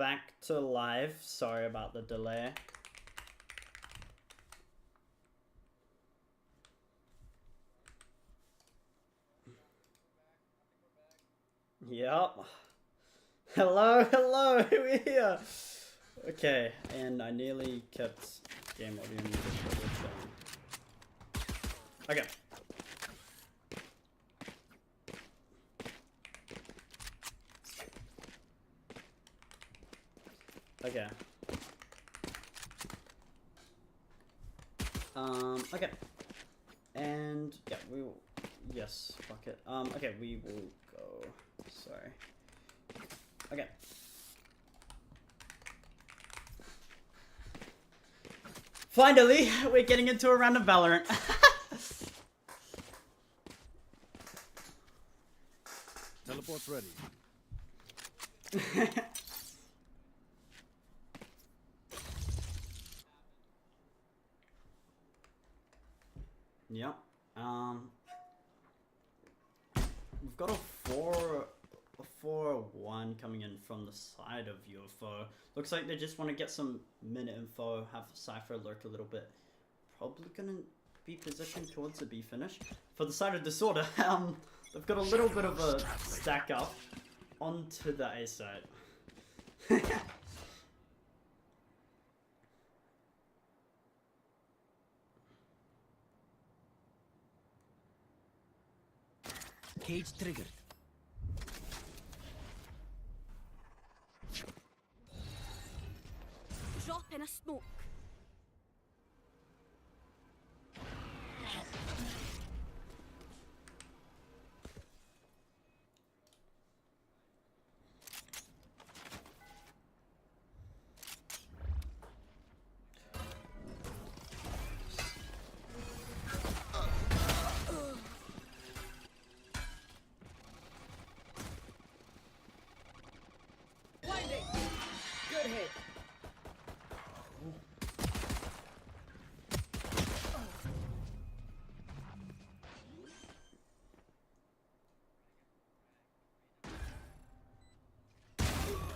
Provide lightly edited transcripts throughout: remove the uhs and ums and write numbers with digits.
back to live. Sorry about the delay. Yep. Hello, hello, we're here. Okay, and I nearly kept game audio muted for this one. Okay. Okay. Okay. And yeah, we will. Yes, fuck it. Okay, we will go. Sorry. Okay. Finally, we're getting into a round of Valorant. Teleport's ready. Yep. We've got a 4-1 coming in from the side of UFO. Looks like they just want to get some minute info, have Cypher lurk a little bit. Probably gonna be positioned towards the B finish. For the side of Disorder, they've got a little bit of a stack up onto the A side. Cage triggered. Drop in a smoke. Blinding. Good hit.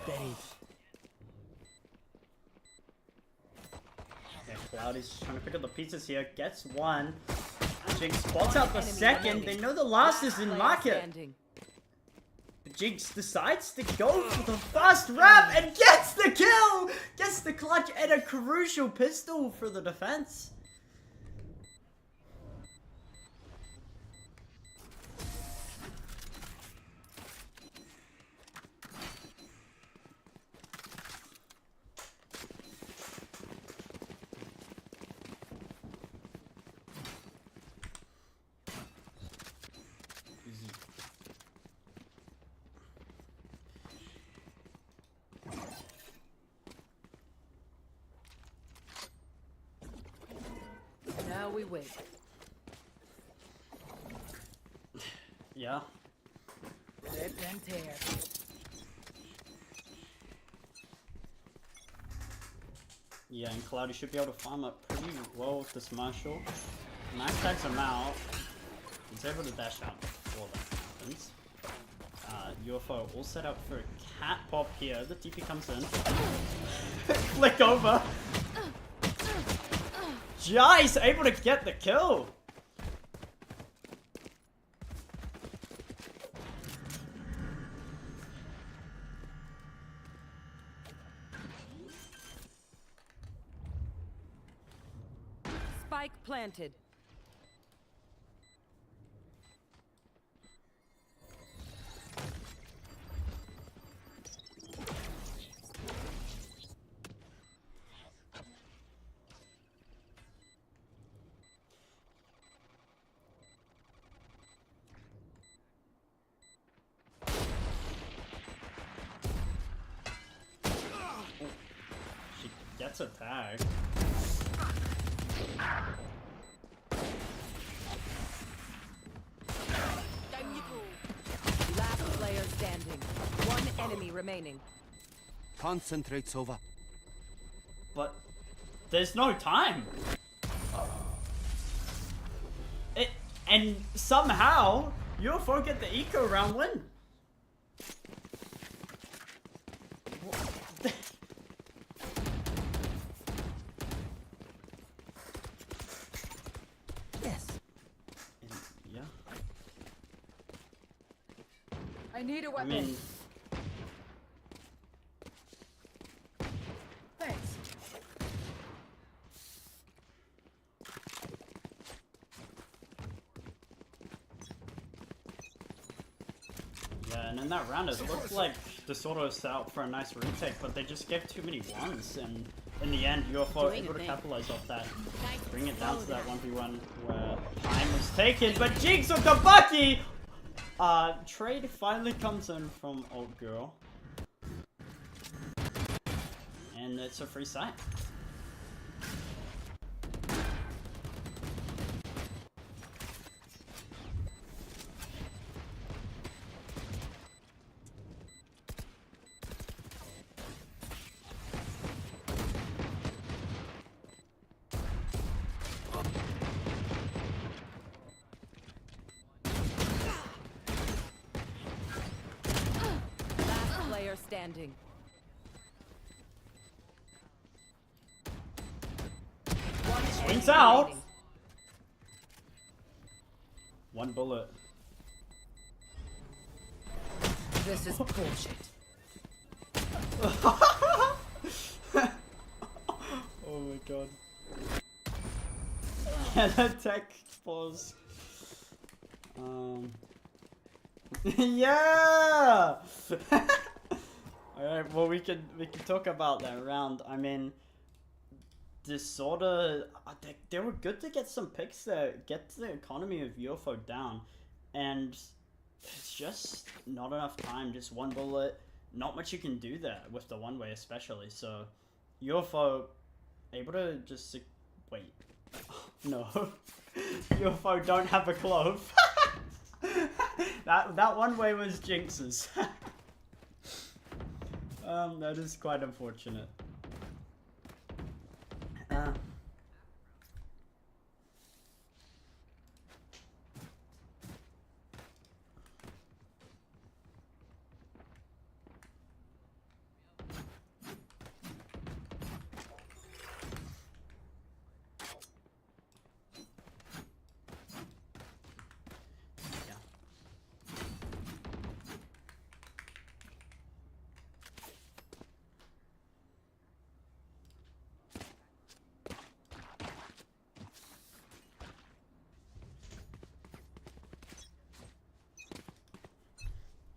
Buried. Yeah, Cloudy's just trying to pick up the pieces here. Gets one. Jinx spots out the second. They know the last is in market. Jinx decides to go for the fast wrap and gets the kill! Gets the clutch and a crucial pistol for the defense. Now we wait. Yeah. Rip and tear. Yeah, and Cloudy should be able to farm up pretty well with this Marshall. Knife tags him out. He's able to dash out before that happens. UFO all set up for a cat pop here. The TP comes in. Flick over. Jai's able to get the kill. Spike planted. She gets a tag. Down you go. Last player standing. One enemy remaining. Concentrate, Sova. But there's no time. And somehow UFO get the eco round win. need a I weapon. mean, Thanks. yeah, and in that round it looked like DeSoto set out for a nice retake, but they just gave too many ones, and in the end UFO Doing able a to thing. capitalize off that, Guys, bring it down to slow that down. 1v1 where time was taken, but Jinx with the Bucky! Trade finally comes in from Old Girl. And it's a free site. Last player standing. One Swings enemy out. remaining. One bullet. This is bullshit. Oh my god. Yeah, that tech pause. Yeah! Alright, well we can talk about that round. I mean, Disorder, they were good to get some picks there, get the economy of UFO down, and it's just not enough time, just one bullet, not much you can do there with the one way especially, so UFO able to just, wait, no, UFO don't have a clove. that one way was Jinx's. That is quite unfortunate.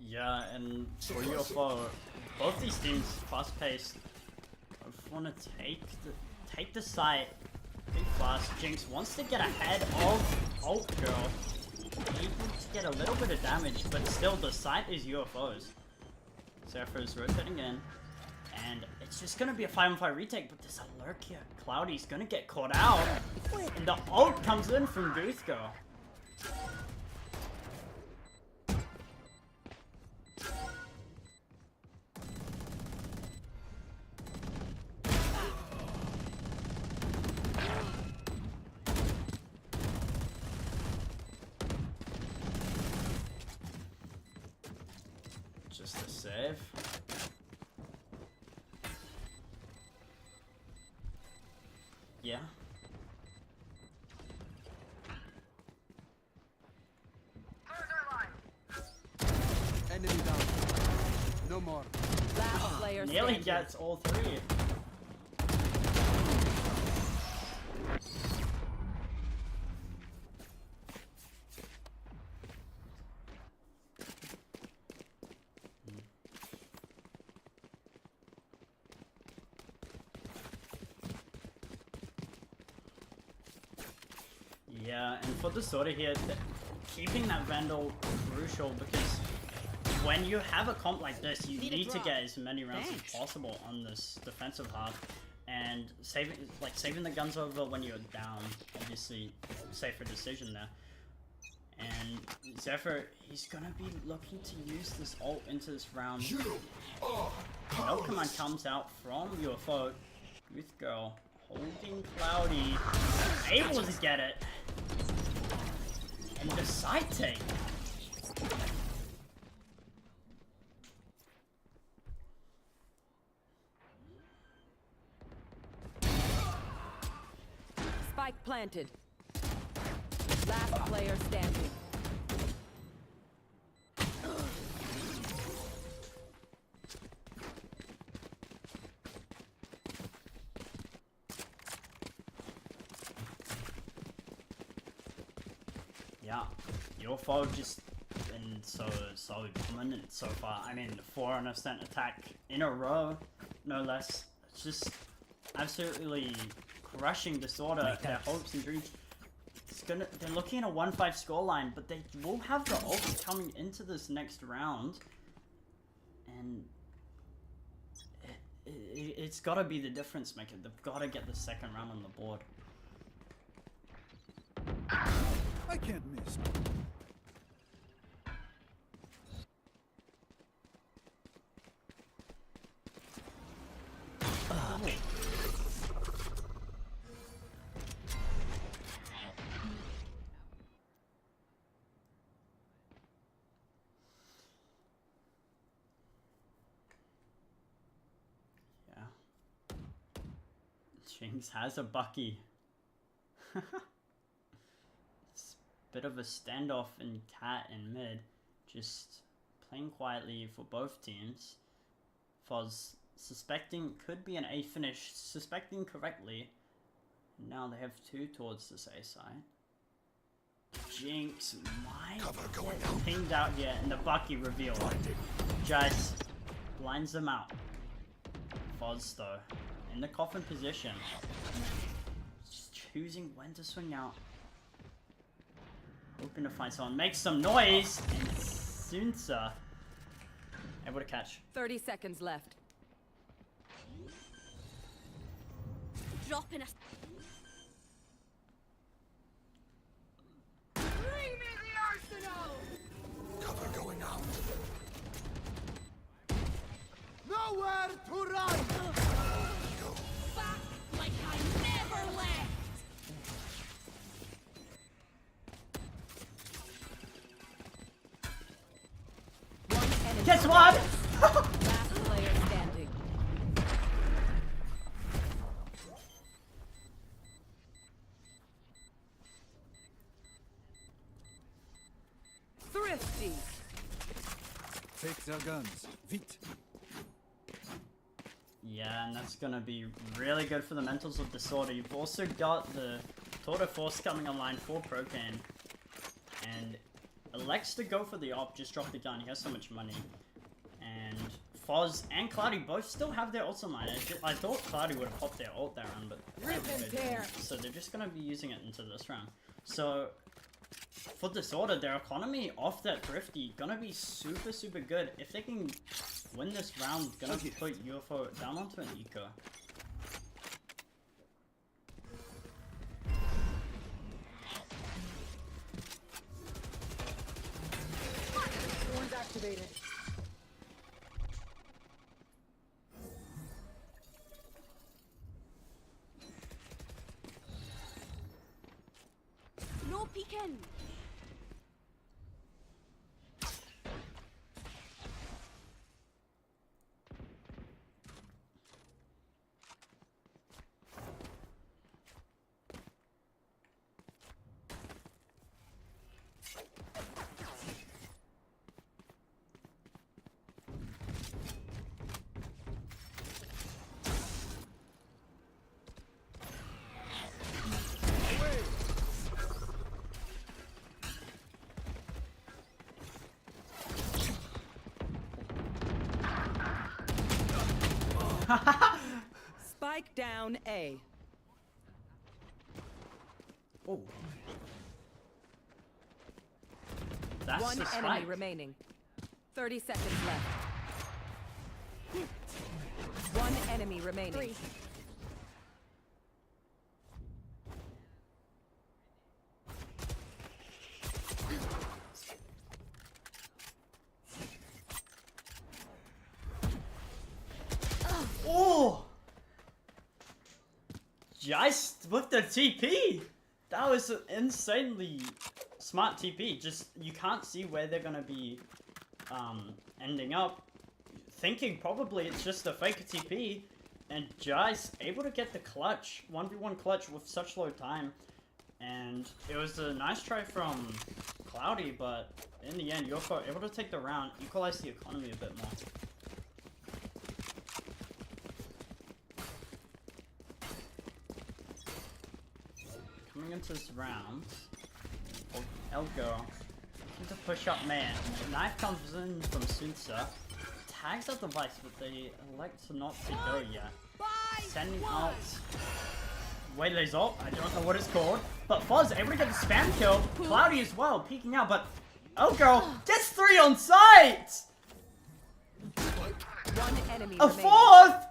Yeah, and for UFO, both these teams fast-paced. Want to take the site pretty fast. Jinx wants to get ahead of Alt Girl, able to get a little bit of damage, but still the site is UFO's. Zephyr's rotating in, and it's just gonna be a 5-on-5 retake. But there's a lurk here. Cloudy's gonna get caught out, and the ult comes in from Goose Girl. Just a save. Yeah. Enemy down. No more. Last player Nearly standing. gets all three. Yeah, and for the Disorder here, keeping that Vandal crucial because when you have a comp like this, you Need a need to drop. get as many rounds Thanks. as possible on this defensive half, and saving the guns over when you're down, obviously safer decision there. And Zephyr, he's gonna be looking to use this ult into this round. No command comes out from UFO. Youth Girl holding Cloudy, able to get it, and the side take. Spike planted. Last player standing. Yeah, UFO just been so dominant so far. I mean, 400% attack in a row, no less. It's just absolutely crushing Disorder, their hopes and dreams. They're looking at a 1-5 scoreline, but they will have the ult coming into this next round, and it's got to be the difference maker. They've got to get the second round on the board. I can't miss. Jinx has a Bucky. It's a bit of a standoff in Cat and mid. Just playing quietly for both teams. Foz suspecting could be an A finish. Suspecting correctly. Now they have 2 towards this A side. Jinx might get pinged out here and the Bucky reveal. Just blinds them out. Foz though, in the coffin position. Just choosing when to swing out. Hoping to find someone. Make some noise! And Sunsa able to catch. 30 seconds left. Dropping a... Bring me the arsenal! Cover going out. Nowhere to run! Back like I never left! One enemy. Guess what? Last player standing. Thrifty. Take their guns. Vite. Yeah, and that's gonna be really good for the mentals of Disorder. You've also got the Tour de Force coming online for Procan. And elects to go for the op, just drop the gun. He has so much money. And Foz and Cloudy both still have their ults online. I thought Cloudy would have popped their ult that round, but Rip and tear. so they're just gonna be using it into this round. So for Disorder, their economy off that Thrifty gonna be super good. If they can win this round, gonna put UFO down onto an eco. One's activated. No peeking! Spike down A. Oh. That's One the enemy spike. remaining. 30 seconds left. One enemy remaining. 3. Oh! Just with the TP! That was an insanely smart TP. Just, you can't see where they're gonna be ending up. Thinking probably it's just a fake TP. And Jai's able to get the clutch. 1v1 clutch with such low time. And it was a nice try from Cloudy, but in the end, UFO able to take the round, equalize the economy a bit more. Coming into this round, Elgo. Looking to push up man. Knife comes in from Sunsa. Tags out the device, but they elect to not to go yet. Sending out Waylay's ult. I don't know what it's called. But Fuzz able to get the spam kill. Cloudy as well, peeking out, but Elgo gets 3 on sight! One enemy A remaining. 4th!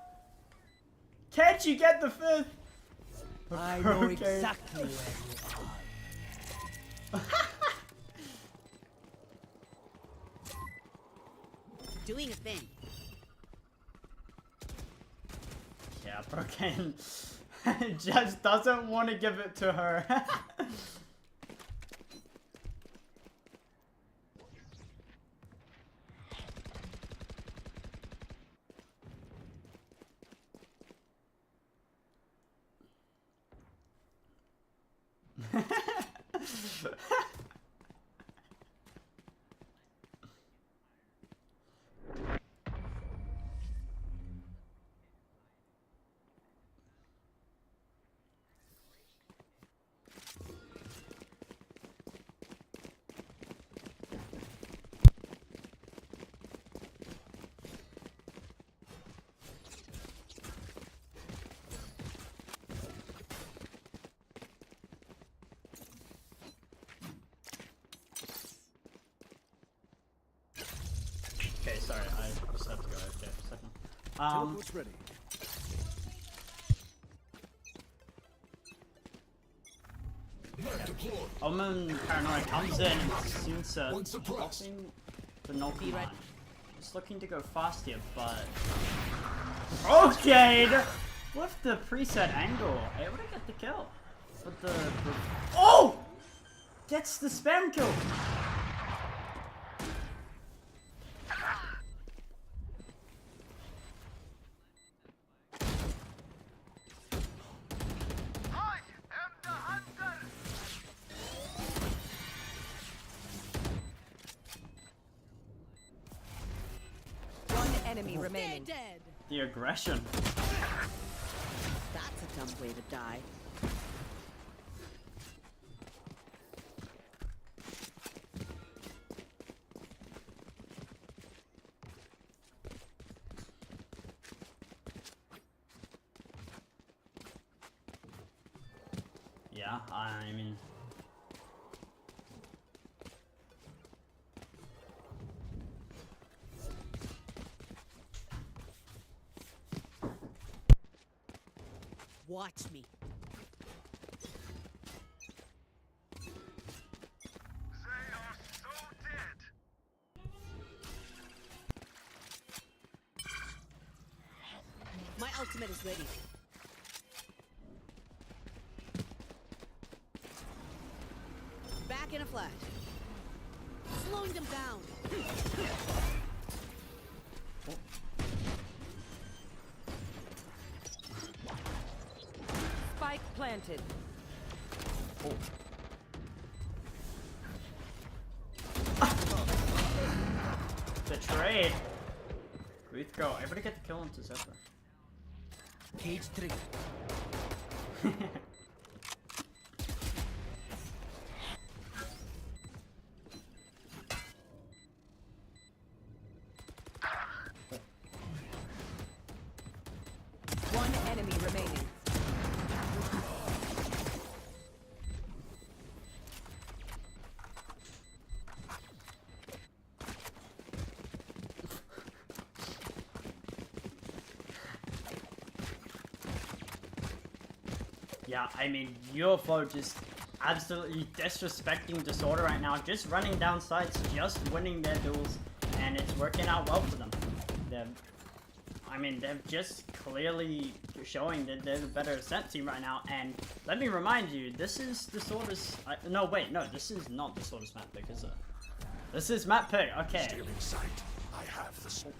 Can't you get the 5th? I know Okay. exactly where you are. Doing a thing. Yeah, Broken just doesn't want to give it to her. Okay, sorry, I just have to go AFK for a second. Teleport's ready. Omen Paranoia comes in, Sunsa blocking the Nulky line. Just looking to go fast here, but... Okay! With the preset angle, able to get the kill. But the... Oh! Gets the spam kill! One enemy remaining. Dead. The aggression. That's a dumb way to die. Yeah, I mean... Watch me. My ultimate is ready. Back in a flash. Slowing them down. Spike planted. Betrayed. Ruth go. Everybody get the kill into Zephyr. Cage trigger. One enemy remaining. Yeah, I mean, UFO just absolutely disrespecting Disorder right now. Just running down sites, just winning their duels, and it's working out well for them. They're just clearly showing that they're the better Ascent team right now. And let me remind you, this is Disorder's... no, wait, no, this is not Disorder's map pick, is it? This is map pick, okay. Still in sight. I have the sword.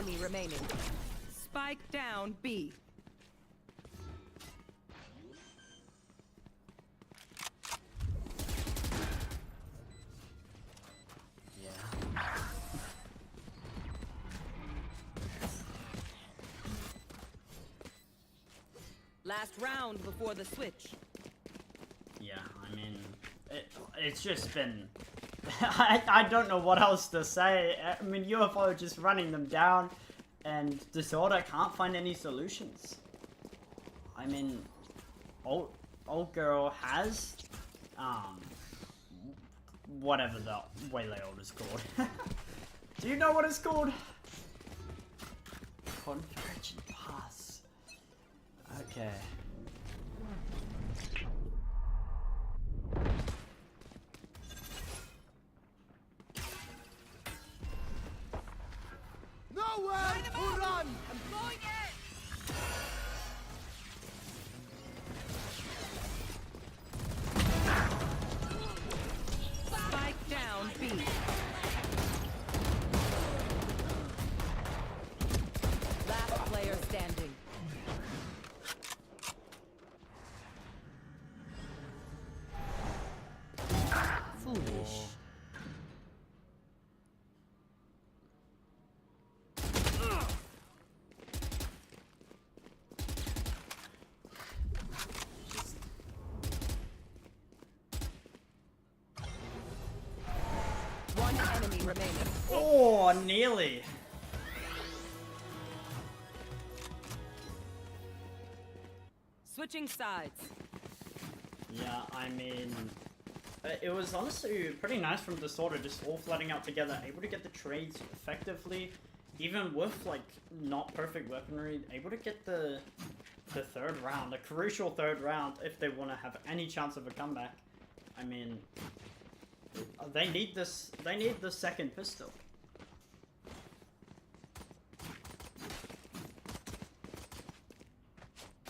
enemy remaining. Spike down B. Yeah. Last round before the switch. Yeah, I mean, it's just been... I don't know what else to say. I mean, UFO just running them down, and Disorder can't find any solutions. I mean, old girl has, whatever the Waylay ult is called. Do you know what it's called? Convergent Pass. Okay. Nowhere to run! I'm blowing it! Spike down B. Last player standing. Foolish. One enemy remaining. Oh, nearly. Switching sides. Yeah, I mean, it was honestly pretty nice from Disorder, just all flooding out together, able to get the trades effectively, even with like not perfect weaponry, able to get the third round, a crucial third round, if they want to have any chance of a comeback. I mean, they need this. They need the second pistol.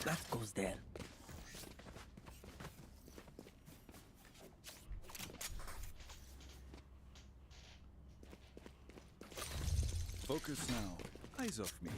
That goes there. Focus now. Eyes off me.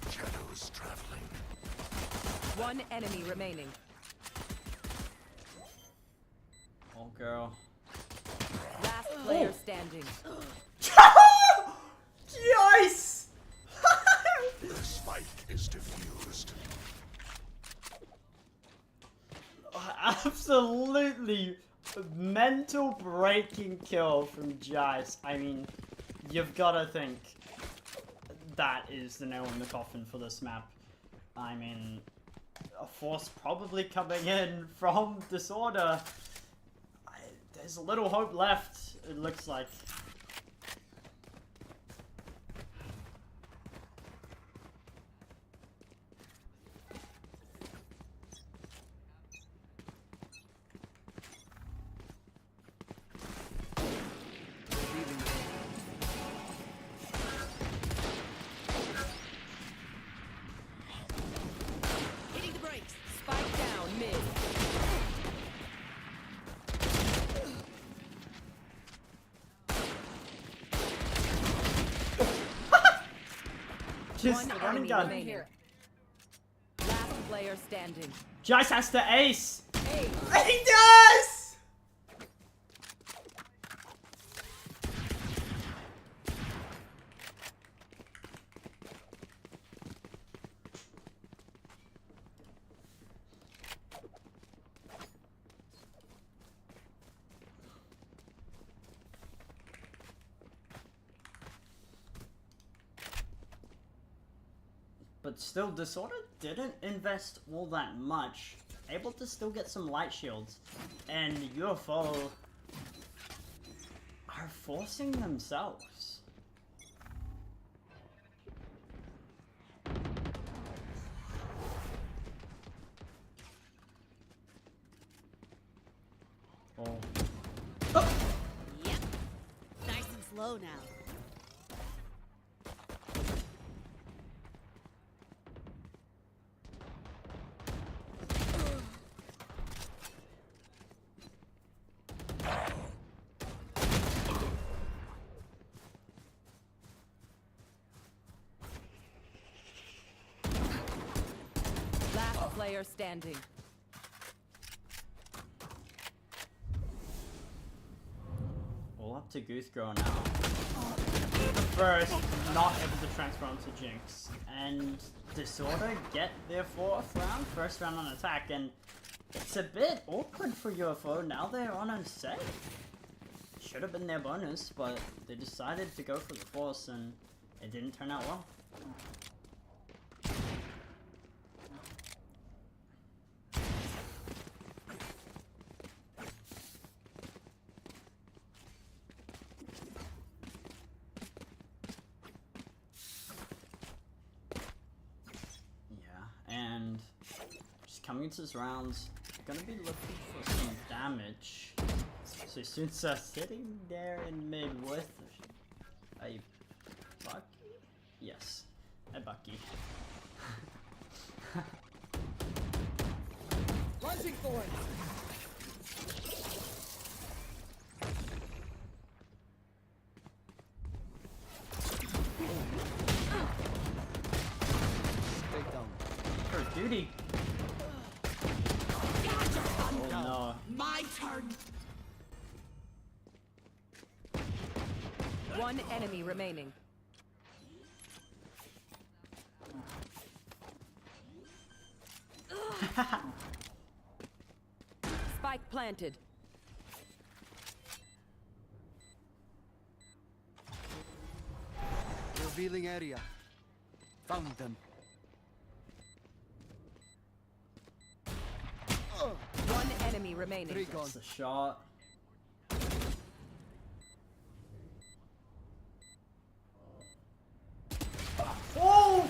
Shadows traveling. One enemy remaining. Oh, girl. Last player standing. Yes! The spike is diffused. Absolutely mental breaking kill from Jice. I mean, you've got to think that is the nail in the coffin for this map. I mean, a force probably coming in from Disorder. There's a little hope left, it looks like. Hitting the brakes. Spike down mid. Just One running enemy gun. remaining. Last player standing. Jice has to ace. Hey, And he does! but still, Disorder didn't invest all that much. Able to still get some light shields. And UFO are forcing themselves. Oh. Yep. Nice and slow now. Last player standing. All up to Goose Girl now. The first, not able to transfer onto Jinx. And Disorder get their first round on attack, and it's a bit awkward for UFO. Now they're on a set. Should have been their bonus, but they decided to go for the force, and it didn't turn out well. And just coming into this round, gonna be looking for some damage. So Sunsa sitting there in mid with a Bucky? Yes, a Bucky. Launching forward. Take down. For duty. Oh no. My turn. One enemy remaining. Spike planted. Revealing area. Found them. One enemy remaining. Three gone. That's a shot. Oh!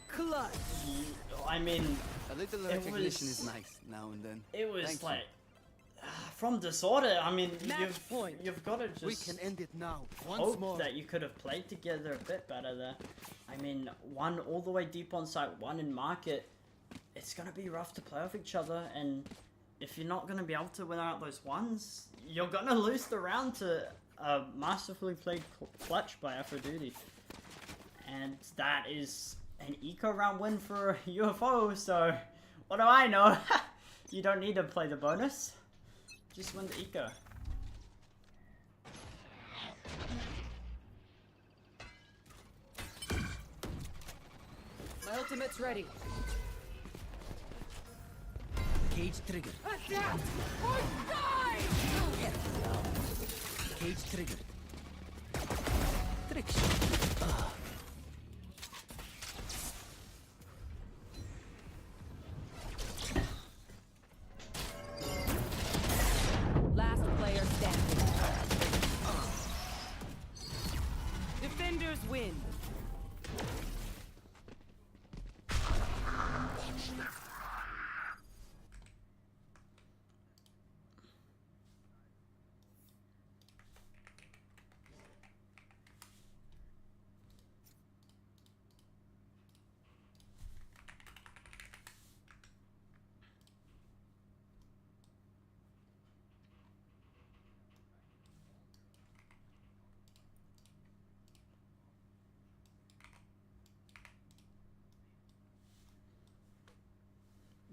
Clutch. I mean, A little It recognition was- is nice now and then. it was Thank you. like from Disorder. I mean, Match point. you've got to just We can end it now. Once hope more. that you could have played together a bit better there. I mean, one all the way deep on site, one in market. It's gonna be rough to play with each other, and if you're not gonna be able to win out those ones, you're gonna lose the round to a masterfully played clutch by Aphrodite. And that is an eco round win for UFO, so what do I know? You don't need to play the bonus. Just win the eco. My ultimate's ready. Cage triggered. Adapt or die! Cage triggered. Trick shot. Last player standing. Defenders win.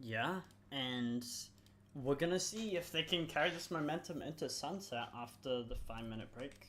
Yeah, and we're gonna see if they can carry this momentum into sunset after the 5-minute break.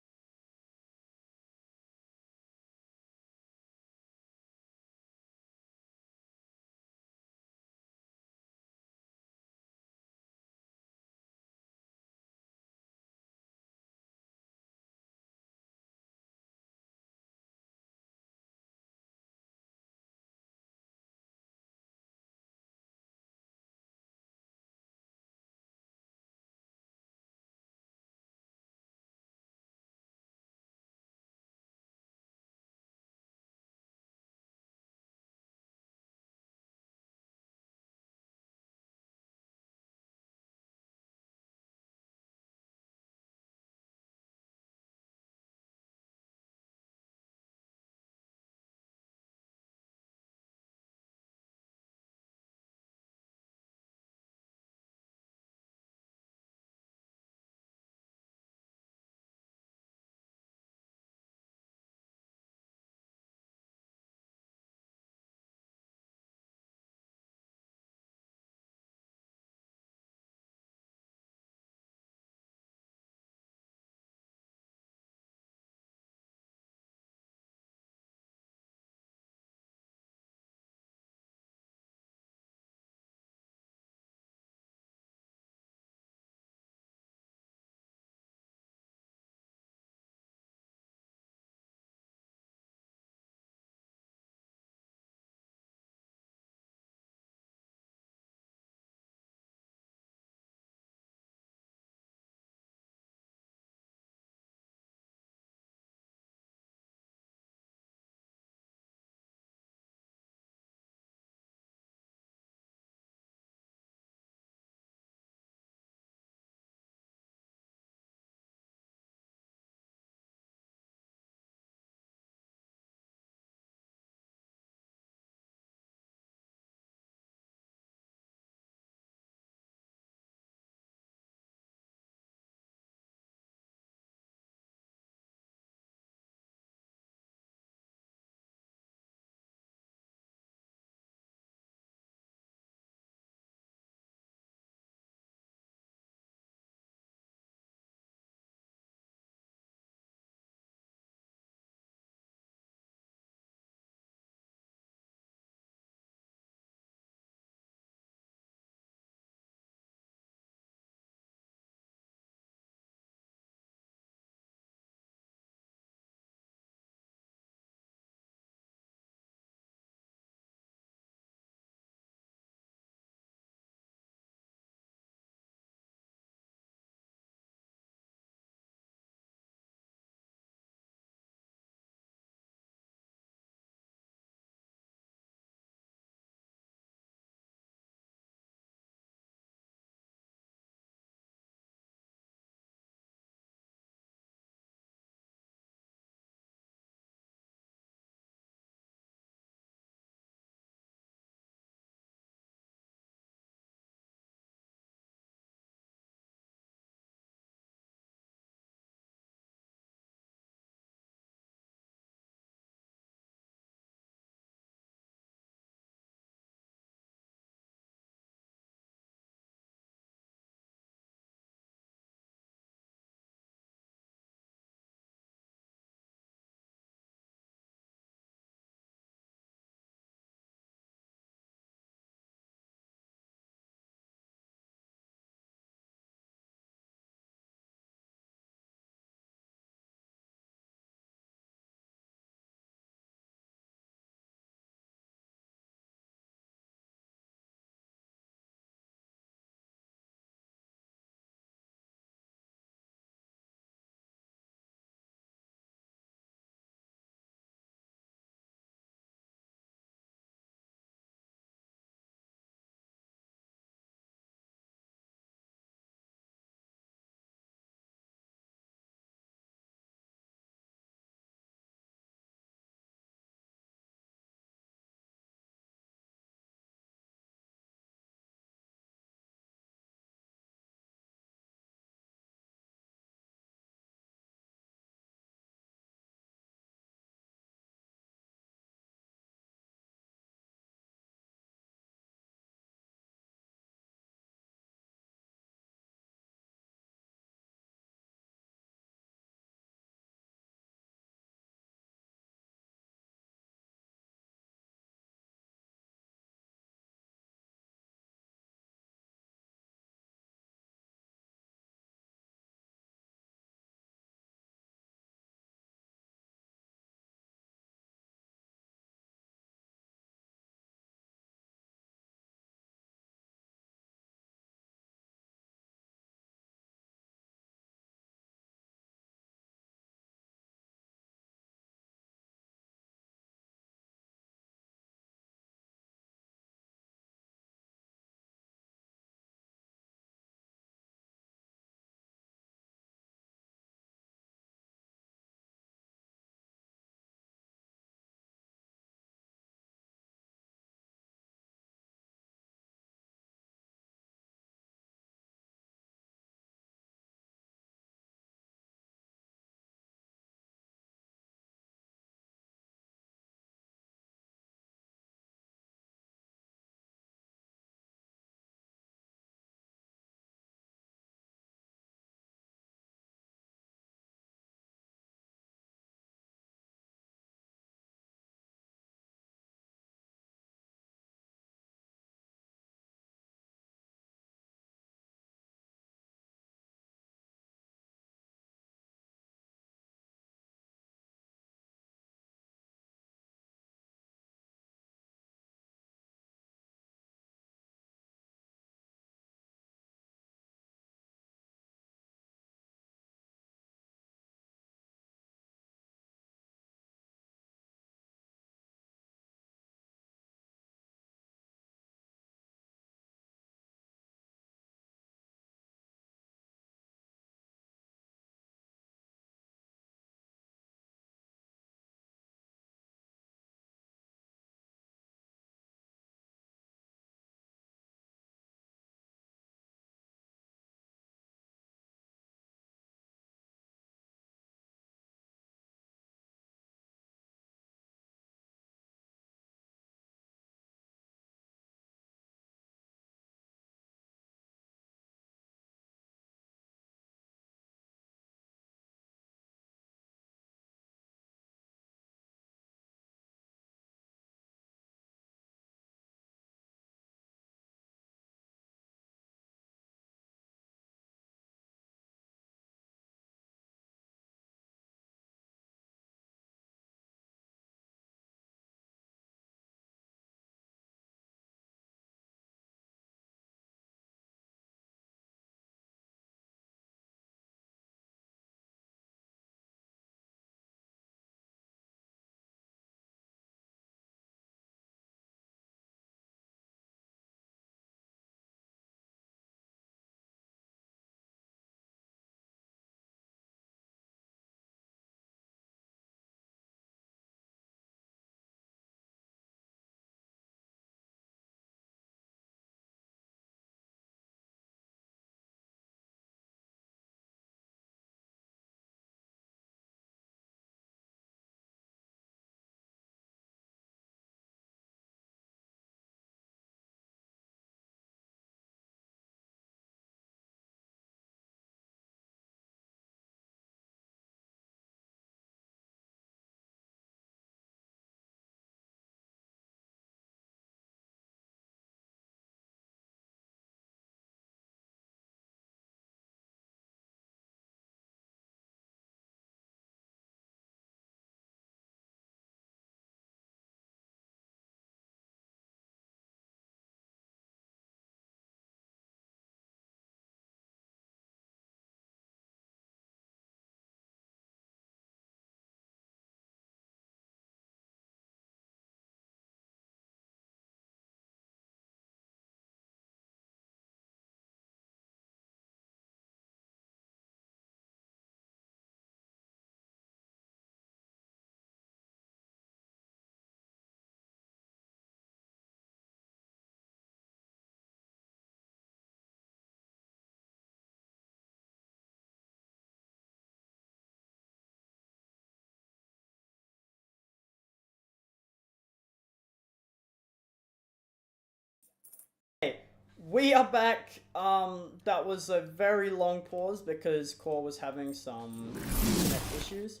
We are back. That was a very long pause because Core was having some internet issues.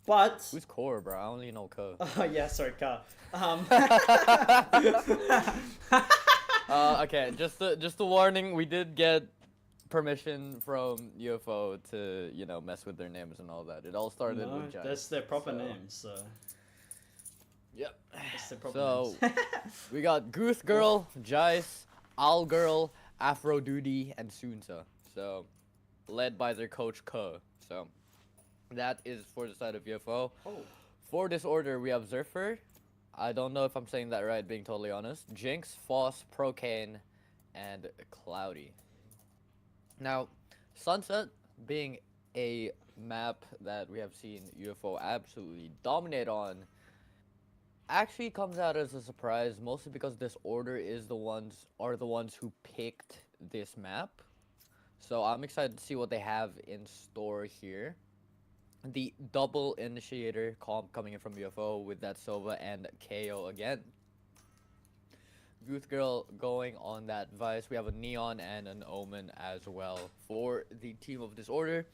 But Who's Core, bro? I only know Ko. oh yeah, sorry, Car. Okay, just a warning. We did get permission from UFO to, you know, mess with their names and all that. It all started No, with Jice. that's their proper so- names. So Yep. that's their proper So names. we got Goose Girl, Jice, Owl Girl, Afro Duty, and Sunsa. So led by their coach Ko. So that is for the side of UFO. Oh. For this order, we have Zerfer. I don't know if I'm saying that right, being totally honest. Jinx, Foss, Procane, and Cloudy. Now, Sunset being a map that we have seen UFO absolutely dominate on actually comes out as a surprise, mostly because this order are the ones who picked this map. So I'm excited to see what they have in store here. The double initiator comp coming in from UFO with that Sova and KO again. Youth Girl going on that Vice. We have a Neon and an Omen as well for the team of Disorder.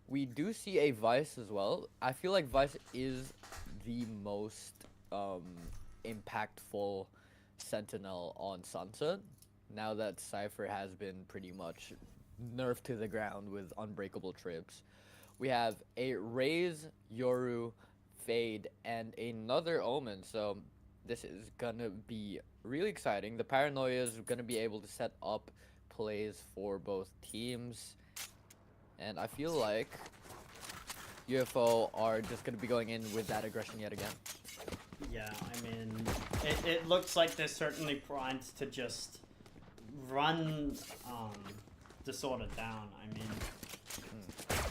We do see a Vice as well. I feel like Vice is the most impactful Sentinel on Sunset, now that Cypher has been pretty much nerfed to the ground with unbreakable trips. We have a Raze, Yoru, Fade, and another Omen, so this is gonna be really exciting. The Paranoia is gonna be able to set up plays for both teams, and I feel like UFO are just gonna be going in with that aggression yet again. Yeah, I mean, it looks like they're certainly primed to just run Disorder down. I mean,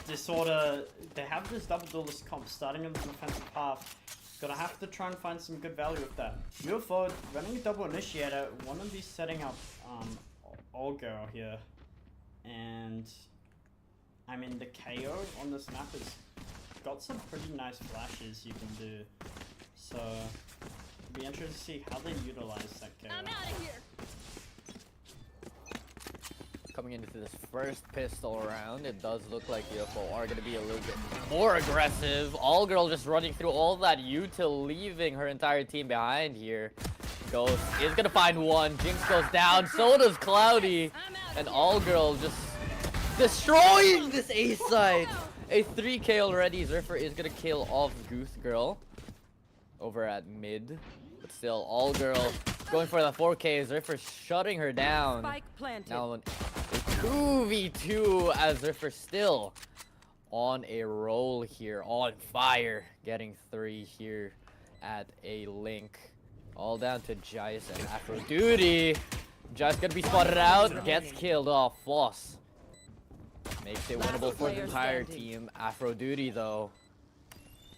Disorder, they have this double duelist comp starting on the defensive half. Gonna have to try and find some good value with that. UFO running a double initiator, wanna be setting up All Girl here. And I mean, the KO on this map has got some pretty nice flashes you can do. So it'll be interesting to see how they utilize that KO. I'm out of here. Coming into this first pistol round, it does look like UFO are going to be a little bit more aggressive. All Girl just running through all that util, leaving her entire team behind here. Ghost is going to find one. Jinx goes down, so does Cloudy. And All Girl just destroying this A side. A 3K already. Zerfer is going to kill off Goose Girl over at mid. But still, All Girl going for the 4K. Zerfer shutting her down. Spike planted. Now a 2v2 as Zerfer still on a roll here, on fire, getting 3 here at a link. All down to Jice and Afro Duty. Jice gonna be spotted out, gets killed off. Floss makes it winnable for the entire team. Afro Duty though.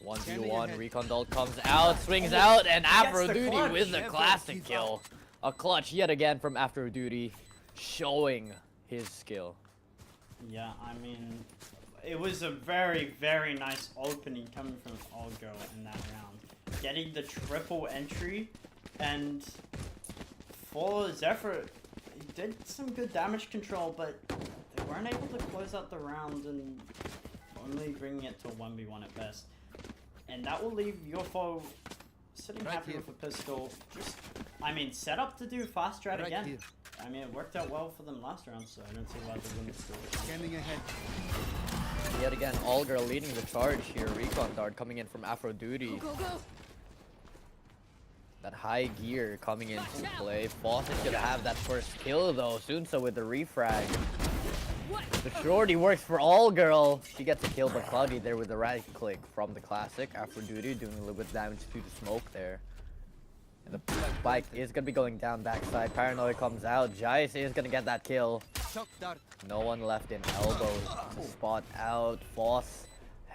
1v1, Recon Doll comes out, swings out, and Afro Duty with the classic kill. A clutch yet again from Afro Duty, showing his skill. Yeah, I mean, it was a very, very nice opening coming from All Girl in that round. Getting the triple entry, and for Zephyr, he did some good damage control, but they weren't able to close out the round and only bringing it to a 1v1 at best. And that will leave UFO sitting Right happy here. with a pistol. Just, I mean, set up to do fast strat Right again. here. I mean, it worked out well for them last round, so I don't see why they wouldn't still. Scanning ahead. Yet again, All Girl leading the charge here. Recon Dart coming in from Afro Duty. Go, go. That high gear coming into play. Foss is gonna have that first kill though. Sunsa with the refrag. What? The shorty works for All Girl. She gets a kill, but Cloudy there with the right click from the classic. Afro Duty doing a little bit of damage to the smoke there. And the spike is gonna be going down backside. Paranoia comes out. Jice is gonna get that kill. Shock dart. No one left in elbow to spot out. Foss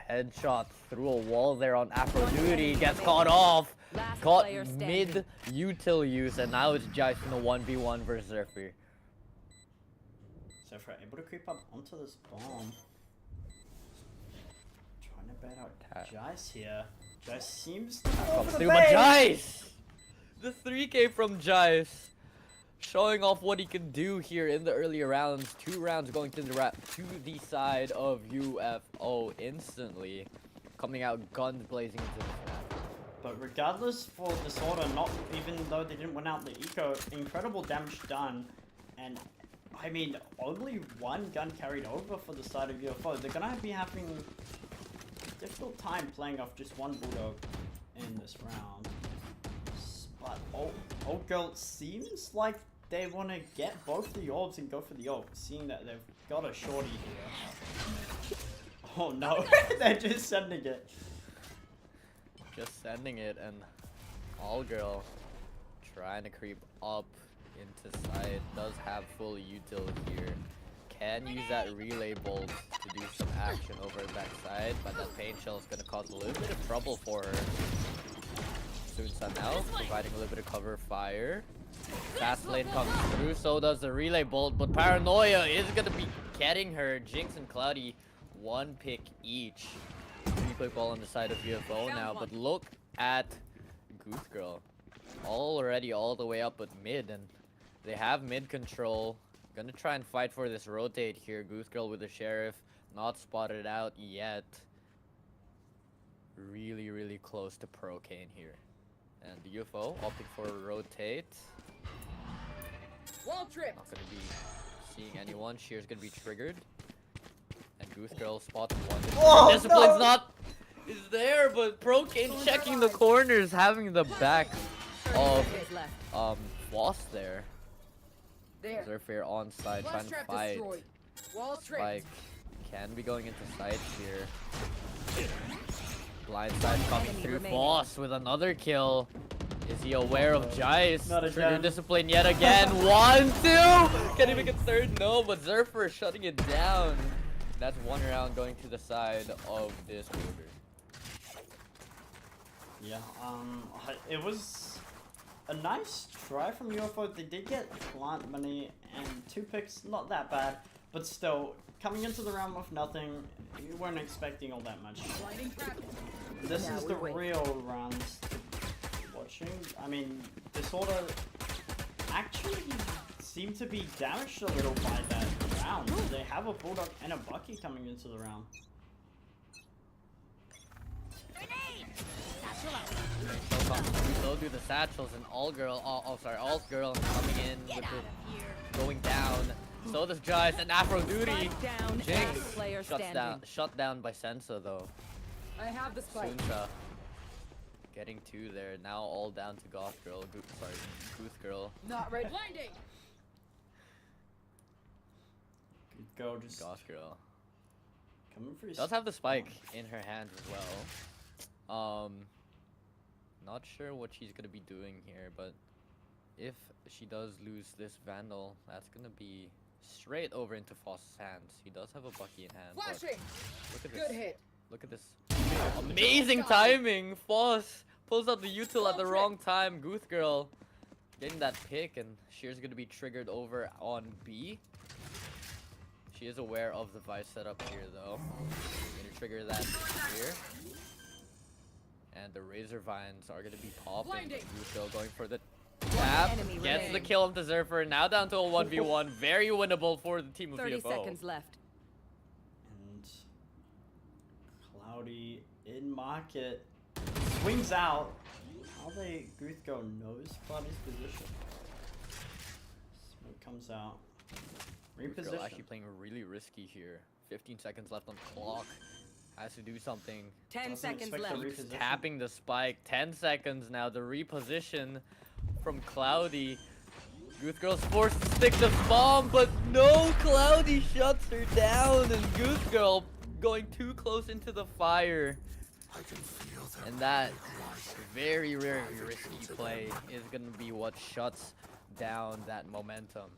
headshot through a wall there on Afro Duty. Gets caught off. Last Caught player standing. mid util use, and now it's Jice in the 1v1 versus Zerfer. Zephyr able to creep up onto this bomb. Trying to bait out Jice here. Jice seems to have Comes over the through, but bait. Jice! The 3K from Jice. showing off what he can do here in the earlier rounds. 2 rounds going to the side of UFO instantly, coming out guns blazing into the map. But regardless for Disorder, not even though they didn't win out the eco, incredible damage done. And I mean, only 1 gun carried over for the side of UFO. They're gonna be having a difficult time playing off just 1 Bulldog in this round. But Old Girl seems like they want to get both the orbs and go for the ult, seeing that they've got a shorty here. Oh no, they're just sending it. Just sending it, and All Girl trying to creep up into side. Does have full util here. Can use that relay bolt to do some action over that side, but that pain shell is going to cause a little bit of trouble for her. Soon now, providing a little bit of cover fire. Fast lane comes through, so does the relay bolt, but Paranoia is going to be getting her. Jinx and Cloudy, 1 pick each. 3-pick ball on the side of UFO now, but look at Goose Girl. Already all the way up at mid, and they have mid control. Gonna try and fight for this rotate here. Goose Girl with the Sheriff, not spotted out yet. Really, really close to Pro Kane here. And the UFO opting for a rotate. Wall trip. Not gonna be seeing anyone. Shear's gonna be triggered. And Goose Girl spots one. Oh, Discipline's no! is there, but Pro Kane checking the corners, having the back of Seconds left. Floss there. There. Zerfair on side Wall trying to trap fight. destroyed. Wall trip. Like, can be going into side here. Blind side coming enemy through. remaining. Floss with another kill. Is he aware of Jice? Not Trigger again. discipline yet again. 1, 2! Can he make a third? No, but Zerfer shutting it down. That's 1 round going to the side of this order. Yeah, it was a nice try from UFO. They did get plant money and 2 picks, not that bad, but still, coming into the round with nothing, you weren't expecting all that much. Blinding crack. This Now is we the wait. real rounds to be watching. I mean, Disorder actually seemed to be damaged a little by that round. They have a Bulldog and a Bucky coming into the round. So do the satchels and All Girl. All Girl coming in with the going down. So does Jice and Aphrodite. Spike down. Jinx Last player standing. shut down by Sensa though. I have the spike. Suncha getting 2 there. Now all down to Goth Girl. Goose Girl. Not ready. Blinding. Good go, just Goth Girl. coming for your Does have the spike in her hands as well. Not sure what she's gonna be doing here, but if she does lose this Vandal, that's gonna be straight over into Foss's hands. He does have a Bucky in hand. But Flashing. look at Good this. hit. Look at this. Amazing timing! Foss pulls out the util at the wrong time. Goose Girl getting that pick, and Shear's gonna be triggered over on B. She is aware of the Vice setup here, though. Gonna trigger that here. And the Razor Vines are gonna be popping. Blinding. Goose Girl going for the tap. enemy Gets the remaining. kill on the Zerfer. Now down to a 1v1. Very winnable for the team of 30 VFO. seconds left. And Cloudy in market swings out. How they Goose Girl knows Cloudy's position. Smoke comes out. Goose Girl actually Reposition. playing really risky here. 15 seconds left on the clock. Has to do something. 10 Doesn't seconds expect left. the reposition. Tapping the spike. 10 seconds now. The reposition from Cloudy. Goose Girl's forced to stick the bomb, but no, Cloudy shuts her down, and Goose Girl going too close into the fire. And that very, very risky play is gonna be what shuts down that momentum.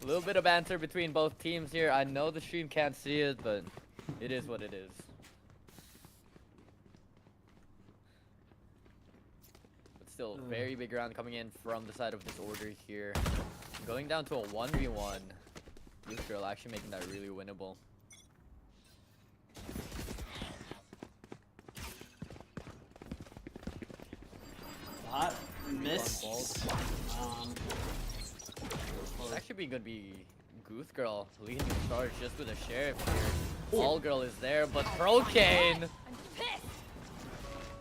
A little bit of banter between both teams here. I know the stream can't see it, but it is what it is. But still, very big round coming in from the side of this order here. Going down to a 1v1. Goose Girl actually making that really winnable. That missed. It's actually gonna be Goose Girl leading the charge just with a sheriff here. All Girl is there, but Procane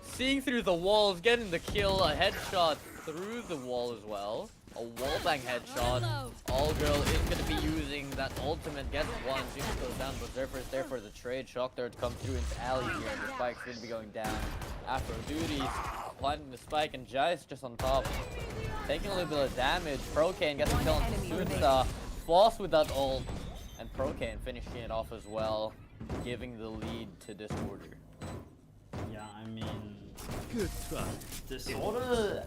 seeing through the walls, getting the kill, a headshot through the wall as well. A wallbang headshot. All Girl is gonna be using that ultimate, gets one, Jinx goes down, but Zerfer's there for the trade. Shock Third comes through into alley here, and the spike's gonna be going down. Afro Duty planting the spike, and Jais just on top. Taking a little bit of damage. Procane gets a kill on Sunsa. Floss with that ult. And Procane finishing it off as well, giving the lead to Disorder. Yeah, I mean, Good try. Disorder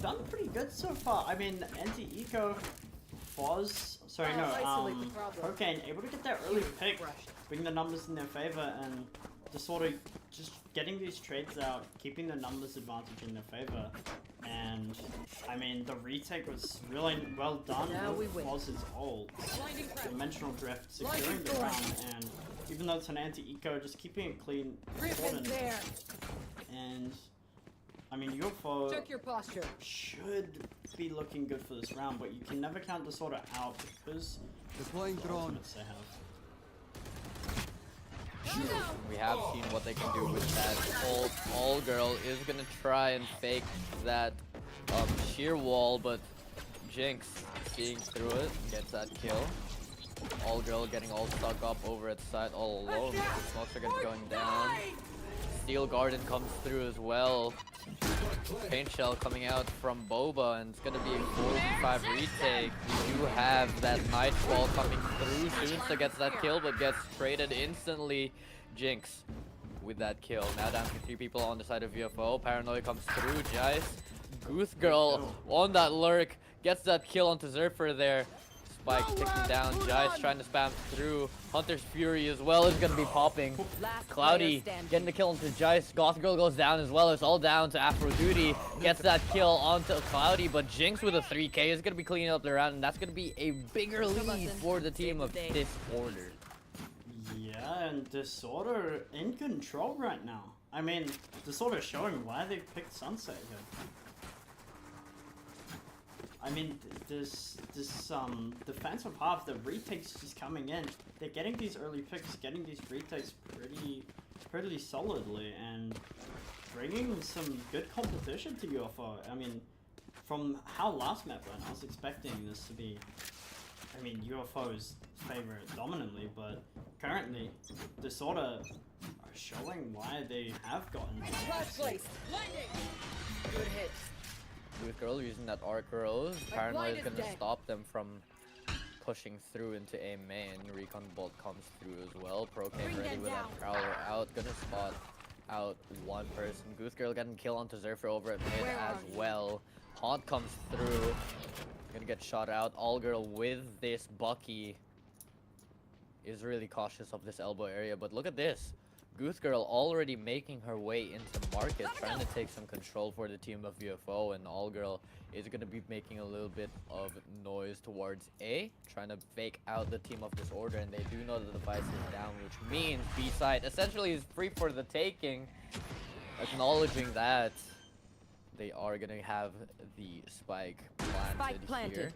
done pretty good so far. I mean, anti-eco was isolate the problem. Procane able to get that early pick, bring the numbers in their favor, and Disorder just getting these trades out, keeping the numbers advantage in their favor. And I mean, the retake was really well done Now we with win. Foz's ult. Blinding crack. Dimensional drift, securing Blinding the storm. round, and even though it's an anti-eco, just keeping it clean, Griffin important. there. And I mean, UFO Check your posture. should be looking good for this round, but you can never count Disorder out because Deploying of the drone. ultimates they have. We have seen what they can do with that ult. All Girl is gonna try and fake that sheer wall, but Jinx seeing through it, gets that kill. All Girl getting all stuck up over at side all alone. The smokes are gonna be going down. Steel Garden comes through as well. Paint Shell coming out from Boba, and it's gonna be a 4v5 retake. We do have that Nightfall coming through. Sunsa gets that kill, but gets traded instantly. Jinx with that kill. Now down to 3 people on the side of UFO. Paranoia comes through. Jais. Goose Girl on that lurk. Gets that kill onto Zerfer there. Spike ticking down. Jais trying to spam through. Hunter's Fury as well is gonna be popping. Last Cloudy player standing. getting the kill onto Jais. Goth Girl goes down as well. It's all down to Afro Duty. Gets that kill onto Cloudy, but Jinx with a 3K is gonna be cleaning up the round, and that's gonna be a bigger lead for the team of Disorder. Yeah, and Disorder in control right now. I mean, Disorder showing why they picked Sunset here. I mean, this defensive half, the retakes just coming in. They're getting these early picks, getting these retakes pretty solidly, and bringing some good competition to UFO. I mean, from how last map went, I was expecting this to be, I mean, UFO's favorite dominantly, but currently, Disorder are showing why they have gotten Flash place. Blinding. Good hit. With Girl using that Arc Rose, Paranoia is blind is gonna dead. stop them from pushing through into A main. Recon Bolt comes through as well. Procane ready with that Prowler out. Gonna spot out one person. Goose Girl getting kill onto Zerfer over at mid Where as are you? well. Haunt comes through. Gonna get shot out. All Girl with this Bucky is really cautious of this elbow area, but look at this. Goose Girl already making her way into market, trying to take some control for the team of UFO, and All Girl is going to be making a little bit of noise towards A, trying to fake out the team of Disorder, and they do know that the device is down, which means B side essentially is free for the taking, acknowledging that they are going to have the spike planted here.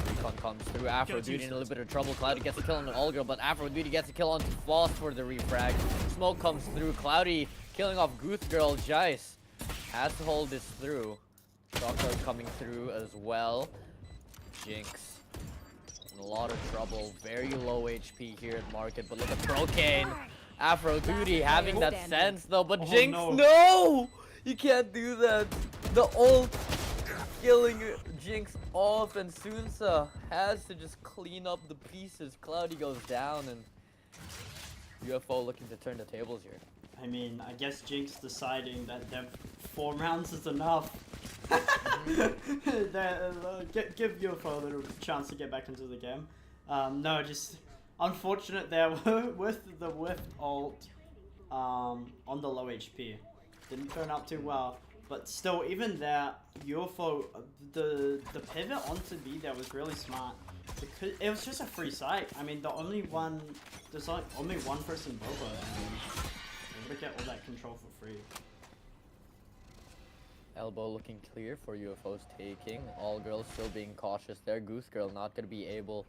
Recon comes through. Afro Duty in a little bit of trouble. Cloudy gets a kill on the All Girl, but Afro Duty gets a kill on Floss for the refrag. Smoke comes through. Cloudy killing off Goose Girl. Jais has to hold this through. Doctor coming through as well. Jinx in a lot of trouble. Very low HP here at market, but look at Procane. Afro Duty having that sense though, but Jinx, no! You can't do that. The ult killing Jinx off, and Sunsa has to just clean up the pieces. Cloudy goes down, and UFO looking to turn the tables here. I mean, I guess Jinx deciding that 4 rounds is enough. Give UFO a little chance to get back into the game. No, just unfortunate there with the whiff ult on the low HP. Didn't turn out too well. But still, even there, UFO, the pivot onto B there was really smart. Because it was just a free site. I mean, there's only one person Boba, and able to get all that control for free. Elbow looking clear for UFO's taking. All girls still being cautious there. Goose Girl not gonna be able,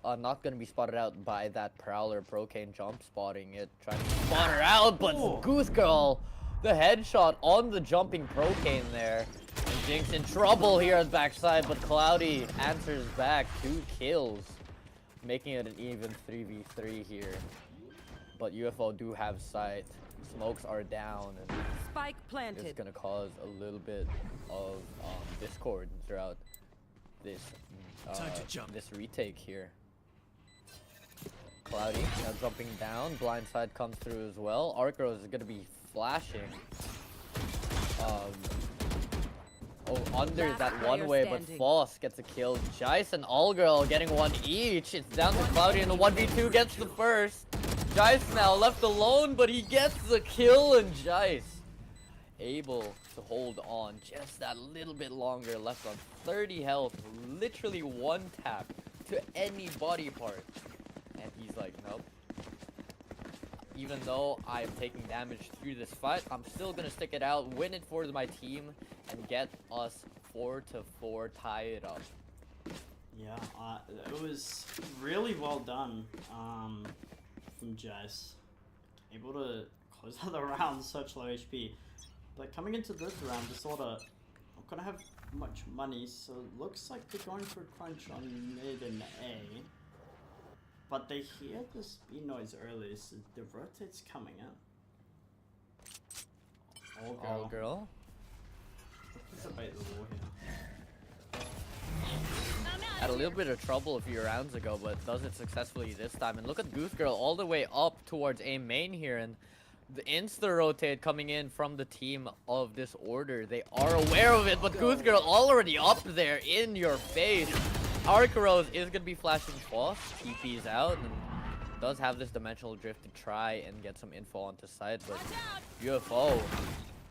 not gonna be spotted out by that Prowler. Procane jump spotting it, trying to spot her out, but Oh. Goose Girl, the headshot on the jumping Procane there. And Jinx in trouble here at backside, but Cloudy answers back 2 kills, making it an even 3v3 here. But UFO do have sight. Smokes are down, and Spike it's planted. gonna cause a little bit of discord throughout this Time to jump. this retake here. Cloudy now jumping down. Blindside comes through as well. Arcros is gonna be flashing. Under Last that player one way, but standing. Foss gets a kill. Jice and Allgirl getting 1 each. It's down to Cloudy, and the 1v2 gets the first. Jice now left alone, but he gets the kill, and Jice able to hold on just that little bit longer, left on 30 health, literally 1 tap to any body part. And he's like, nope. Even though I'm taking damage through this fight, I'm still gonna stick it out, win it for my team, and get us 4-4, tie it up. Yeah, it was really well done from Jace. Able to close out the round, such low HP. But coming into this round, Disorder not gonna have much money, so it looks like they're going for a crunch on mid and A. But they hear this B noise early, so the rotate's coming in. All girl. Let's debate the wall here. Had a little bit of trouble a few rounds ago, but does it successfully this time. And look at Goose Girl all the way up towards A main here, and the insta-rotate coming in from the team of Disorder. They are aware of it, but Goose Girl already up there in your face. Arcaros is going to be flashing Foss. TP's out, and does have this dimensional drift to try and get some info onto site, but UFO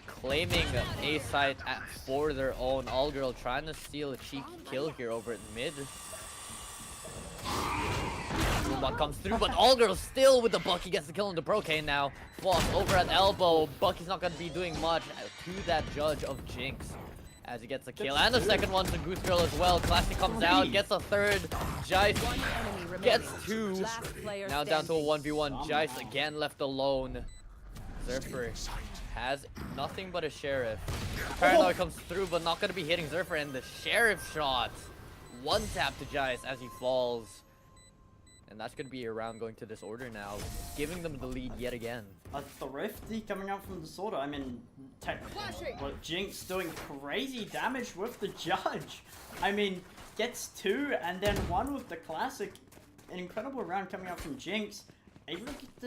claiming a site for their own. All Girl trying to steal a cheeky kill here over at mid. One comes through, but All Girl still with the Bucky gets the kill on the Procane now. Foss over at elbow. Bucky's not going to be doing much to that judge of Jinx as he gets a kill. And the second one to Goose Girl as well. Classic comes out, gets a third. Jice gets 2. Last player Now down to a standing. 1v1. Jice again left alone. Zerfer has nothing but a Sheriff. Paranoid comes through, but not going to be hitting Zerfer. And the Sheriff shot. 1 tap to Jice as he falls. And that's going to be a round going to Disorder now, giving them the lead yet again. A Thrifty coming out from Disorder. I mean, technically, but Jinx doing crazy damage with the judge. I mean, gets 2 and then 1 with the classic. An incredible round coming out from Jinx. Able to get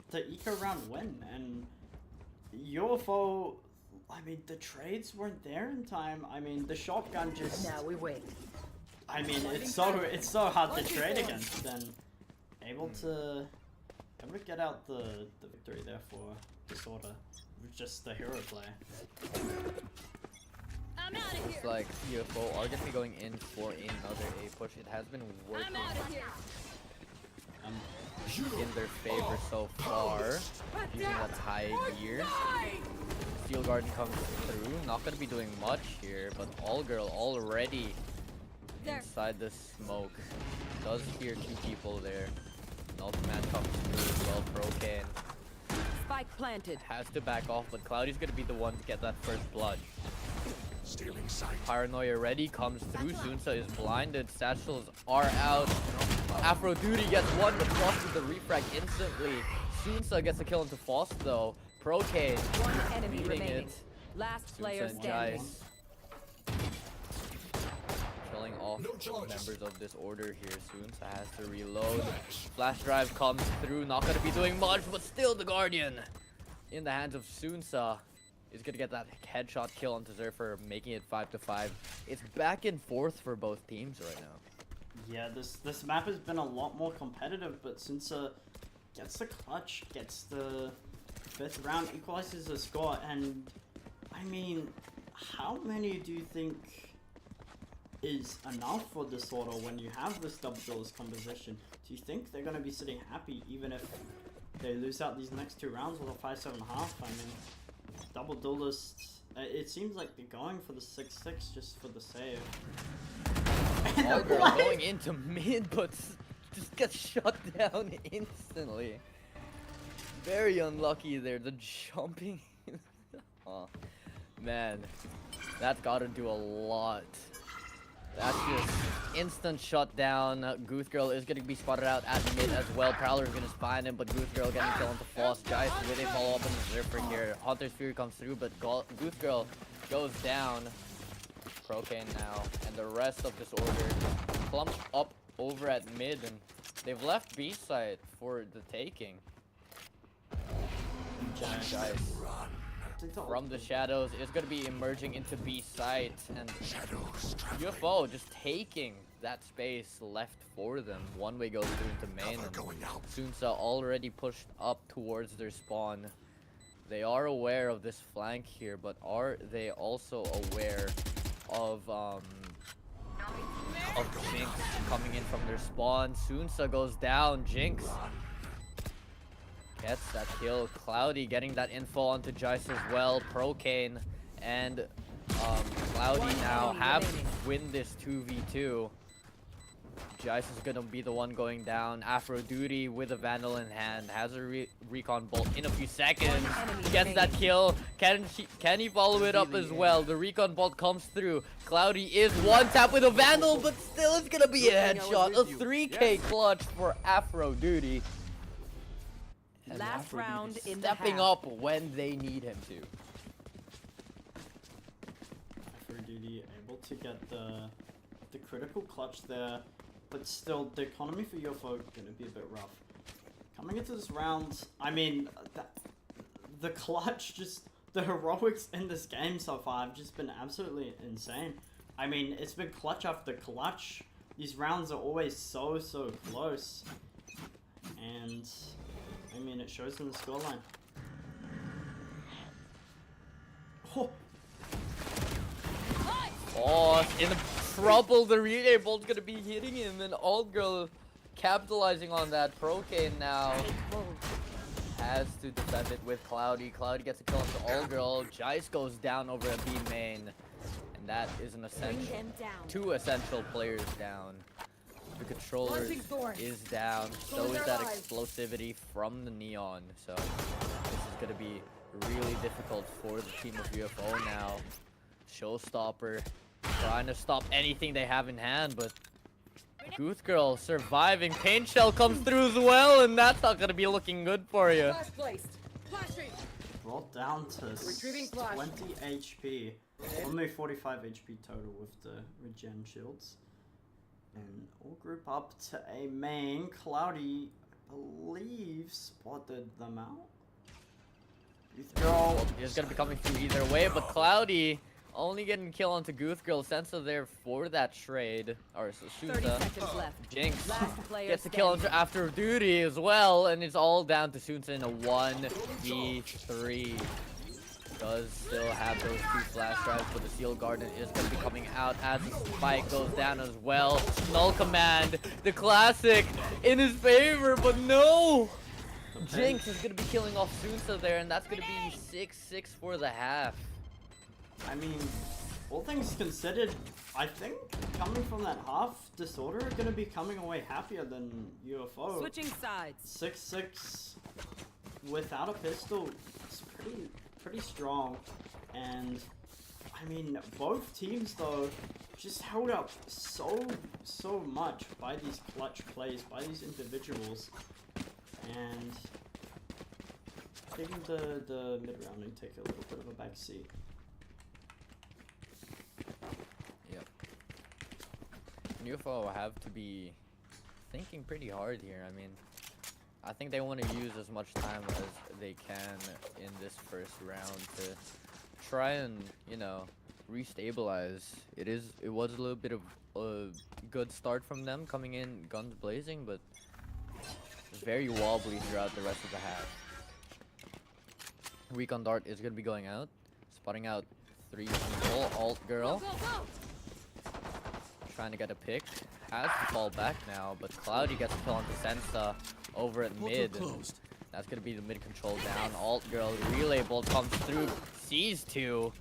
the eco round win. And UFO, I mean, the trades weren't there in time. I mean, the shotgun just... Now we wait. I mean, it's so hard to trade against, and able to get out the victory there for Disorder with just the hero play. I'm out of Looks like UFO are going to be going in for another A push. It has been working in their favor so far, using that high gear. Steel Garden comes through, not going to be doing much here, but All Girl already inside the smoke. Does hear 2 people there. An Ultimate comes through as well. Procane Spike planted. has to back off, but Cloudy's gonna be the one to get that first blood. Paranoia ready, comes through. Sunsa is blinded. Satchels are out. Afro Duty gets 1, but Foss with the refrag instantly. Sunsa gets a kill into Foss though. Procane 1 enemy beating remaining. it. Last player Sunsa and standing. Jice killing off members of Disorder here. Sunsa has to reload. Flash drive comes through, not gonna be doing much, but still the Guardian in the hands of Sunsa is gonna get that headshot kill onto Zerfer, making it 5-5. It's back and forth for both teams right now. Yeah, this map has been a lot more competitive, but Sunsa gets the clutch, gets the 5th round, equalizes the score, and I mean, how many do you think is enough for Disorder when you have this double duelist composition? Do you think they're going to be sitting happy even if they lose out these next 2 rounds with a 5-7.5? I mean, double duelist It seems like they're going for the 6-6 just for the save. Alt girl going into mid, but just gets shut down instantly. Very unlucky there. The jumping. Oh, man, that's gotta do a lot. That's just instant shutdown. Goose Girl is gonna be spotted out at mid as well. Prowler is gonna find him, but Goose Girl getting killed into Foss. Guys, with a follow up on the Zerfer here. Hunter's Fury comes through, but Goose Girl goes down. Procane now, and the rest of this order clumps up over at mid, and they've left B side for the taking. Guys, from the shadows is going to be emerging into B site, and UFO just taking that space left for them. One way goes through into main, and Sunsa already pushed up towards their spawn. They are aware of this flank here, but are they also aware of Jinx coming in from their spawn? Sunsa goes down. Jinx gets that kill. Cloudy getting that info onto Jice as well. Procane and Cloudy now have to win this 2v2. Jice is gonna be the one going down. Afro Duty with a Vandal in hand has a recon bolt in a few seconds. Gets that kill. Can he follow it up as well? The recon bolt comes through. Cloudy is one tap with a Vandal, but still it's gonna be a headshot. A 3k clutch for Afro Duty. And Last Afro Duty round in the stepping half. up when they need him to. Afro Duty able to get the critical clutch there, but still the economy for UFO gonna be a bit rough. Coming into this round, I mean, the clutch, just the heroics in this game so far have just been absolutely insane. I mean, it's been clutch after clutch. These rounds are always so close, and I mean, it shows in the scoreline. Oh, in trouble. The relay bolt's gonna be hitting him, and Alt Girl capitalizing on that. Procane now has to defend it with Cloudy. Cloudy gets a kill into Alt Girl. Jice goes down over a B main, and that is an essential. Two essential players down. The controller is down. So is that explosivity from the Neon. So this is gonna be really difficult for the team of UFO now. Showstopper trying to stop anything they have in hand, but Goose Girl surviving. Pain Shell comes through as well, and that's not gonna be looking good for you. Flash placed. Flashing. Brought down to Retrieving flash. 20 HP. Only 45 HP total with the regen shields. And all group up to a main. Cloudy, I believe, spotted them out. Goose Girl Is gonna be coming through either way, but Cloudy only getting kill onto Goose Girl. Sensa there for that trade. Or so 30 Sunsa. seconds left. Jinx Last player gets the kill standing. after duty as well, and it's all down to Sunsa in a 1v3. Does still have those two flash drives, but the Seal Garden is going to be coming out as the spike goes down as well. Null Command, the classic, in his favor, but no! Jinx is going to be killing off Sunsa there, and that's going to be 6-6 for the half. I mean, all things considered, I think coming from that half, Disorder are going to be coming away happier than UFO. Switching sides. 6-6 without a pistol is pretty strong, and I mean, both teams though just held up so much by these clutch plays, by these individuals, and I think the mid-round will take a little bit of a back seat. Yep. UFO have to be thinking pretty hard here. I mean, I think they want to use as much time as they can in this first round to try and, you know, restabilize. It was a little bit of a good start from them coming in guns blazing, but very wobbly throughout the rest of the half. Recon Dart is going to be going out, spotting out 3 people. Alt Girl trying to get a pick. Has to fall back now, but Cloudy gets a kill onto Sensa over at mid. That's gonna be the mid control down. Alt Girl relay bolt comes through, sees 2,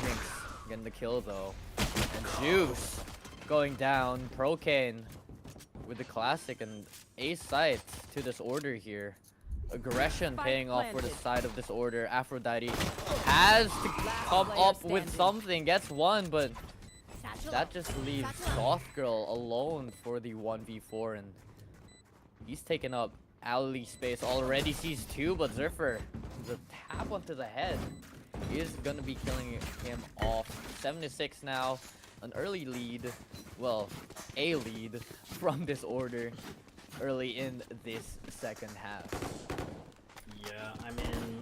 Jinx getting the kill though. And Juice going down. Procane with the classic and ace sight to this order here. Aggression Spike paying off for the planted. side of this order. Aphrodite has to come player up with standing. something. Gets one, but Satchel that out. just leaves Satchel out. Goth Girl alone for the 1v4, and he's taken up alley space already. Sees two, but Zerfer, the tap onto the head is gonna be killing him off. 7-6 now, an early lead, well, a lead from this order early in this second half. Yeah, I mean,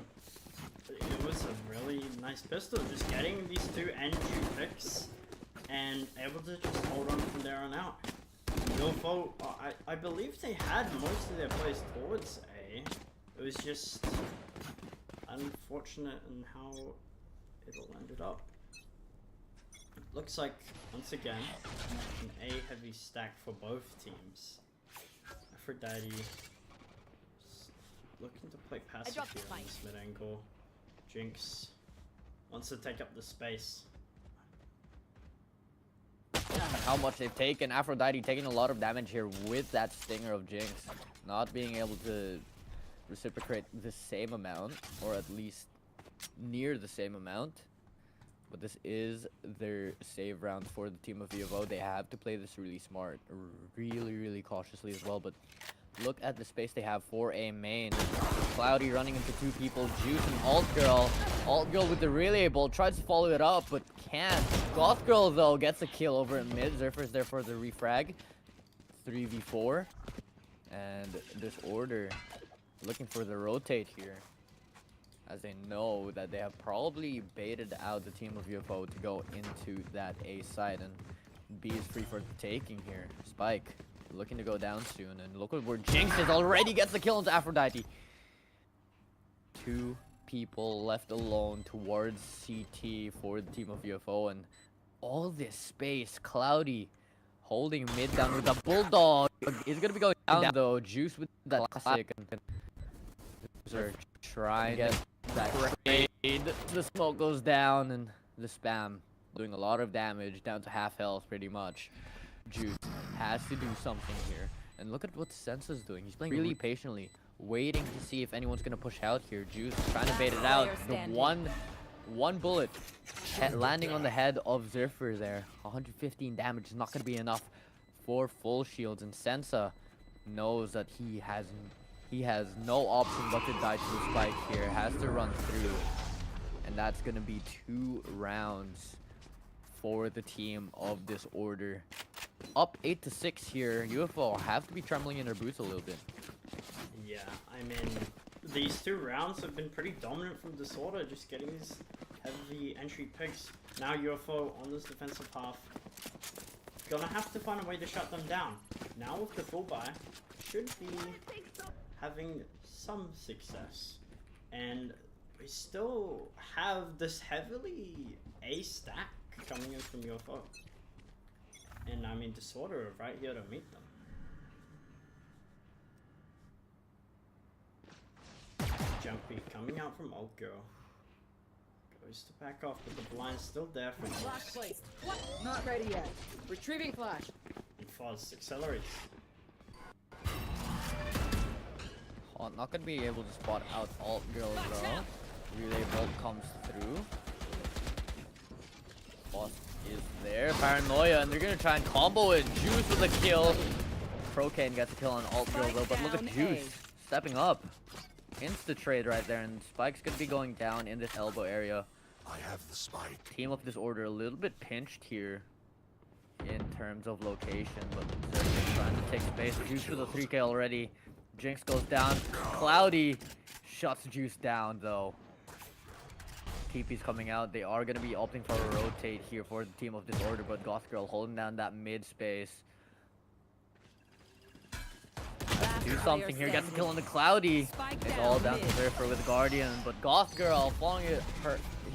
it was a really nice pistol. Just getting these two entry picks and able to just hold on from there on out. UFO, I believe they had most of their plays towards A. It was just unfortunate in how it all ended up. Looks like, once again, an A heavy stack for both teams. Aphrodite looking to play passive dropped the here on spike. this mid angle. Jinx wants to take up the space. How much they've taken. Aphrodite taking a lot of damage here with that stinger of Jinx. Not being able to reciprocate the same amount, or at least near the same amount. But this is their save round for the team of UFO. They have to play this really smart, really cautiously as well. But look at the space they have for a main. Cloudy running into two people. Juice and Alt Girl. Alt Girl with the relay bolt tries to follow it up, but can't. Goth Girl though gets a kill over at mid. Zerfer's there for the refrag. 3v4, and this order looking for the rotate here, as they know that they have probably baited out the team of UFO to go into that A side, and B is free for the taking here. Spike looking to go down soon, and look at where Jinx is, already gets the kill into Aphrodite. Two people left alone towards CT for the team of UFO, and all this space. Cloudy holding mid down with a bulldog. Is gonna be going down though. Juice with the classic, and are trying to get that trade. The smoke goes down, and the spam doing a lot of damage, down to half health pretty much. Juice has to do something here, and look at what Sensa's doing. He's playing really patiently, waiting to see if anyone's gonna push out here. Juice trying to bait it out. The one bullet landing on the head of Zerfer there. 115 damage is not gonna be enough for full shields, and Sensa knows that he has no option but to die to the spike here. Has to run through, and that's gonna be 2 rounds for the team of this order. Up 8-6 here. UFO have to be trembling in their boots a little bit. Yeah, I mean, these 2 rounds have been pretty dominant from Disorder, just getting these heavy entry picks. Now UFO on this defensive half, gonna have to find a way to shut them down. Now with the full buy, should be having some success. And we still have this heavily A stack coming in from UFO. And I mean, Disorder are right here to meet them. Jumpy coming out from Old Girl. Goes to back off, but the blind's still there for Flash Foz. placed. What? Not ready yet. Retrieving flash. And Foz accelerates. Oh, not gonna be able to spot out Alt Girl though. Relay Bolt comes through. Boss is there. Paranoia, and they're gonna try and combo it. Juice with a kill. Procane gets a kill on Alt Girl though, but look at Spike Juice down stepping up. Insta trade right there, and Spike's gonna be going down in this elbow area. I have the spike. Team of this order a little bit pinched here in terms of location, but they're trying to take space. Juice with a 3K already. Jinx goes down. Cloudy shuts Juice down though. TP's coming out. They are going to be opting for a rotate here for the team of this order, but Goth Girl holding down that mid space. Do something here. Gets a kill on the Cloudy. Spike It's down all down to mid. Zerfer with the Guardian, but Goth Girl following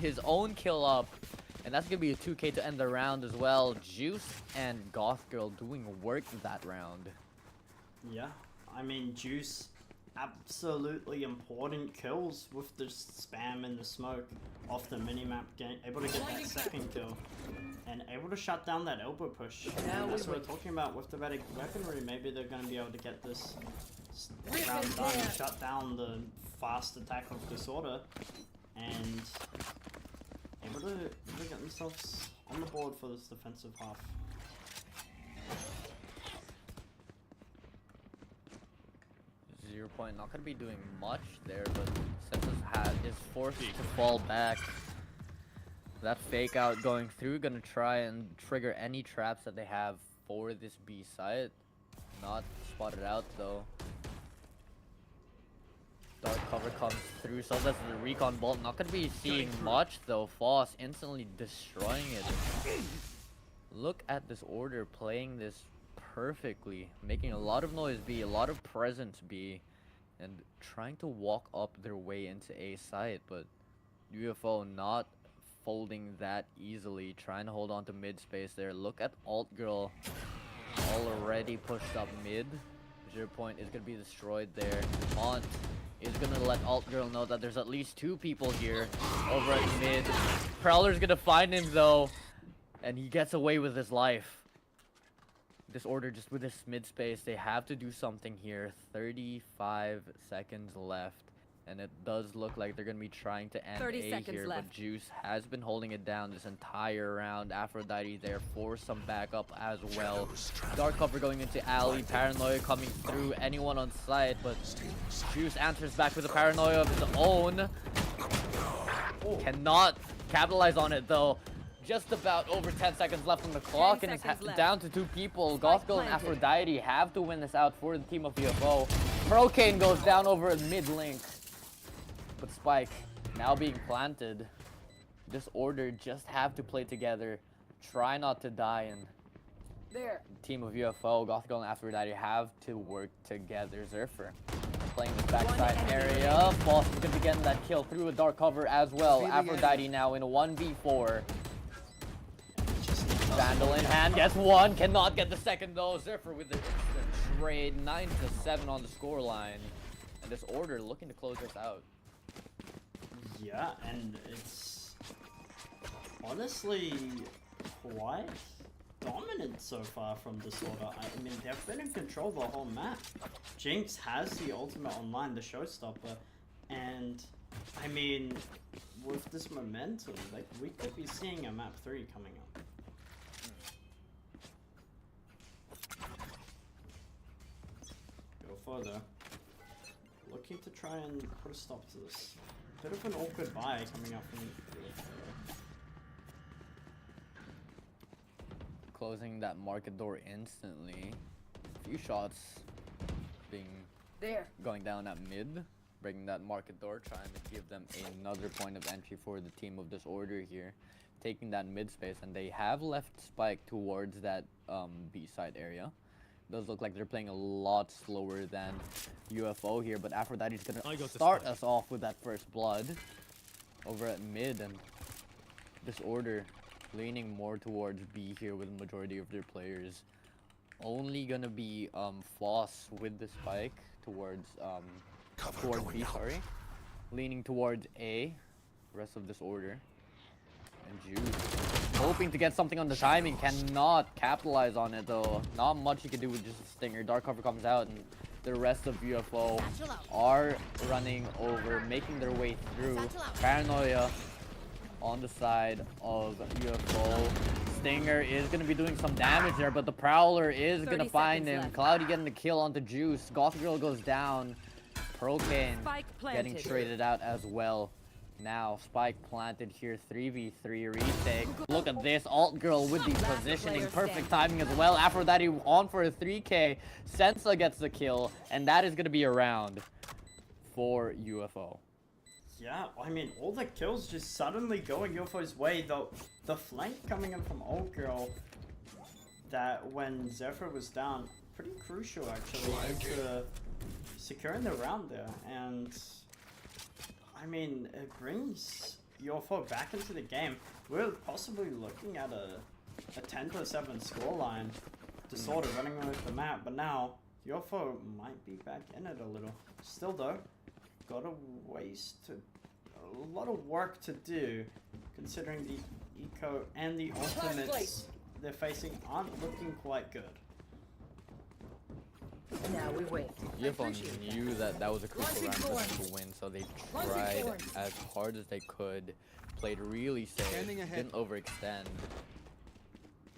his own kill up, and that's gonna be a 2K to end the round as well. Juice and Goth Girl doing work that round. Yeah, I mean, Juice absolutely important kills with the spam and the smoke off the minimap, able to get that second kill and able to shut down that elbow push. And that's what we're talking about with the better weaponry. Maybe they're going to be able to get this round done and shut down the fast attack of Disorder and able to get themselves on the board for this defensive half. Point not gonna be doing much there, but Sensa's is forced to fall back. That fake out going through, gonna try and trigger any traps that they have for this B site. Not spotted out though. Dark cover comes through, so that's the recon bolt. Not gonna be seeing much though. Foss instantly destroying it. Look at this order playing this perfectly, making a lot of noise B, a lot of presence B, and trying to walk up their way into A site, but UFO not folding that easily, trying to hold on to mid space there. Look at Alt Girl already pushed up mid. 0 point is gonna be destroyed there. Mont is gonna let Alt Girl know that there's at least 2 people here over at mid. Prowler's gonna find him though, and he gets away with his life. This order just with this mid space, they have to do something here. 35 seconds left, and it does look like they're gonna be trying to end 30 A seconds here, left. but Juice has been holding it down this entire round. Aphrodite there for some backup as well. Dark cover going into alley, Paranoia coming through, anyone on site, but Juice answers back with a Paranoia of his own. Cannot capitalize on it though. Just about over 10 seconds left on the clock, and it's down to 2 people. Gothgirl and Aphrodite have to win this out for the team of UFO. Hurricane goes down over mid link, but Spike now being planted. This order just have to play together, try not to die, and There. the team of UFO, Gothgirl and Aphrodite have to work together. Zerfer playing this backside area. Boss is going to be getting that kill through a dark cover as well. Aphrodite now in a 1v4. Vandal in hand, gets one, cannot get the second though. Zerfer with the instant trade, 9-7 on the scoreline. And this order looking to close this out. Yeah, and it's honestly quite dominant so far from Disorder. I mean, they've been in control the whole map. Jinx has the ultimate online, the showstopper, and I mean, with this momentum, like, we could be seeing a map 3 coming up. Go further. Looking to try and put a stop to this. Bit of an awkward buy coming up from Closing that market door instantly. A few shots being going down at mid. Breaking that market door, trying to give them another point of entry for the team of Disorder here. Taking that mid space, and they have left Spike towards that B side area. Does look like they're playing a lot slower than UFO here, but Aphrodite's gonna start us off with that first blood over at mid, and Disorder leaning more towards B here with the majority of their players. Only gonna be Foss with the spike towards B, sorry. Leaning towards A, rest of Disorder. And Juice hoping to get something on the timing, cannot capitalize on it though. Not much you can do with just a stinger. Dark cover comes out, and the rest of UFO are running over, making their way through. Paranoia on the side of UFO. Stinger is going to be doing some damage there, but the Prowler is going to find him. left. Cloudy getting the kill onto Juice. Goth Girl goes down. Hurricane getting traded out as well. Now, Spike planted here, 3v3 retake. Look at this, Alt Girl with the positioning, perfect timing as well. Aphrodite on for a 3k. Sensa gets the kill, and that is going to be a round for UFO. Yeah, I mean, all the kills just suddenly going UFO's way, though. The flank coming in from Old Girl, that when Zephyr was down, pretty crucial actually to securing the round there. And I mean, it brings UFO back into the game. We're possibly looking at a 10-7 scoreline. Disorder running with the map, but now UFO might be back in it a little. Still though, got a lot of work to do, considering the eco and the ultimates they're facing aren't looking quite good. Now we wait. UFO knew that was a crucial round for them to win, so they tried as hard as they could, played really safe, Standing ahead. didn't overextend.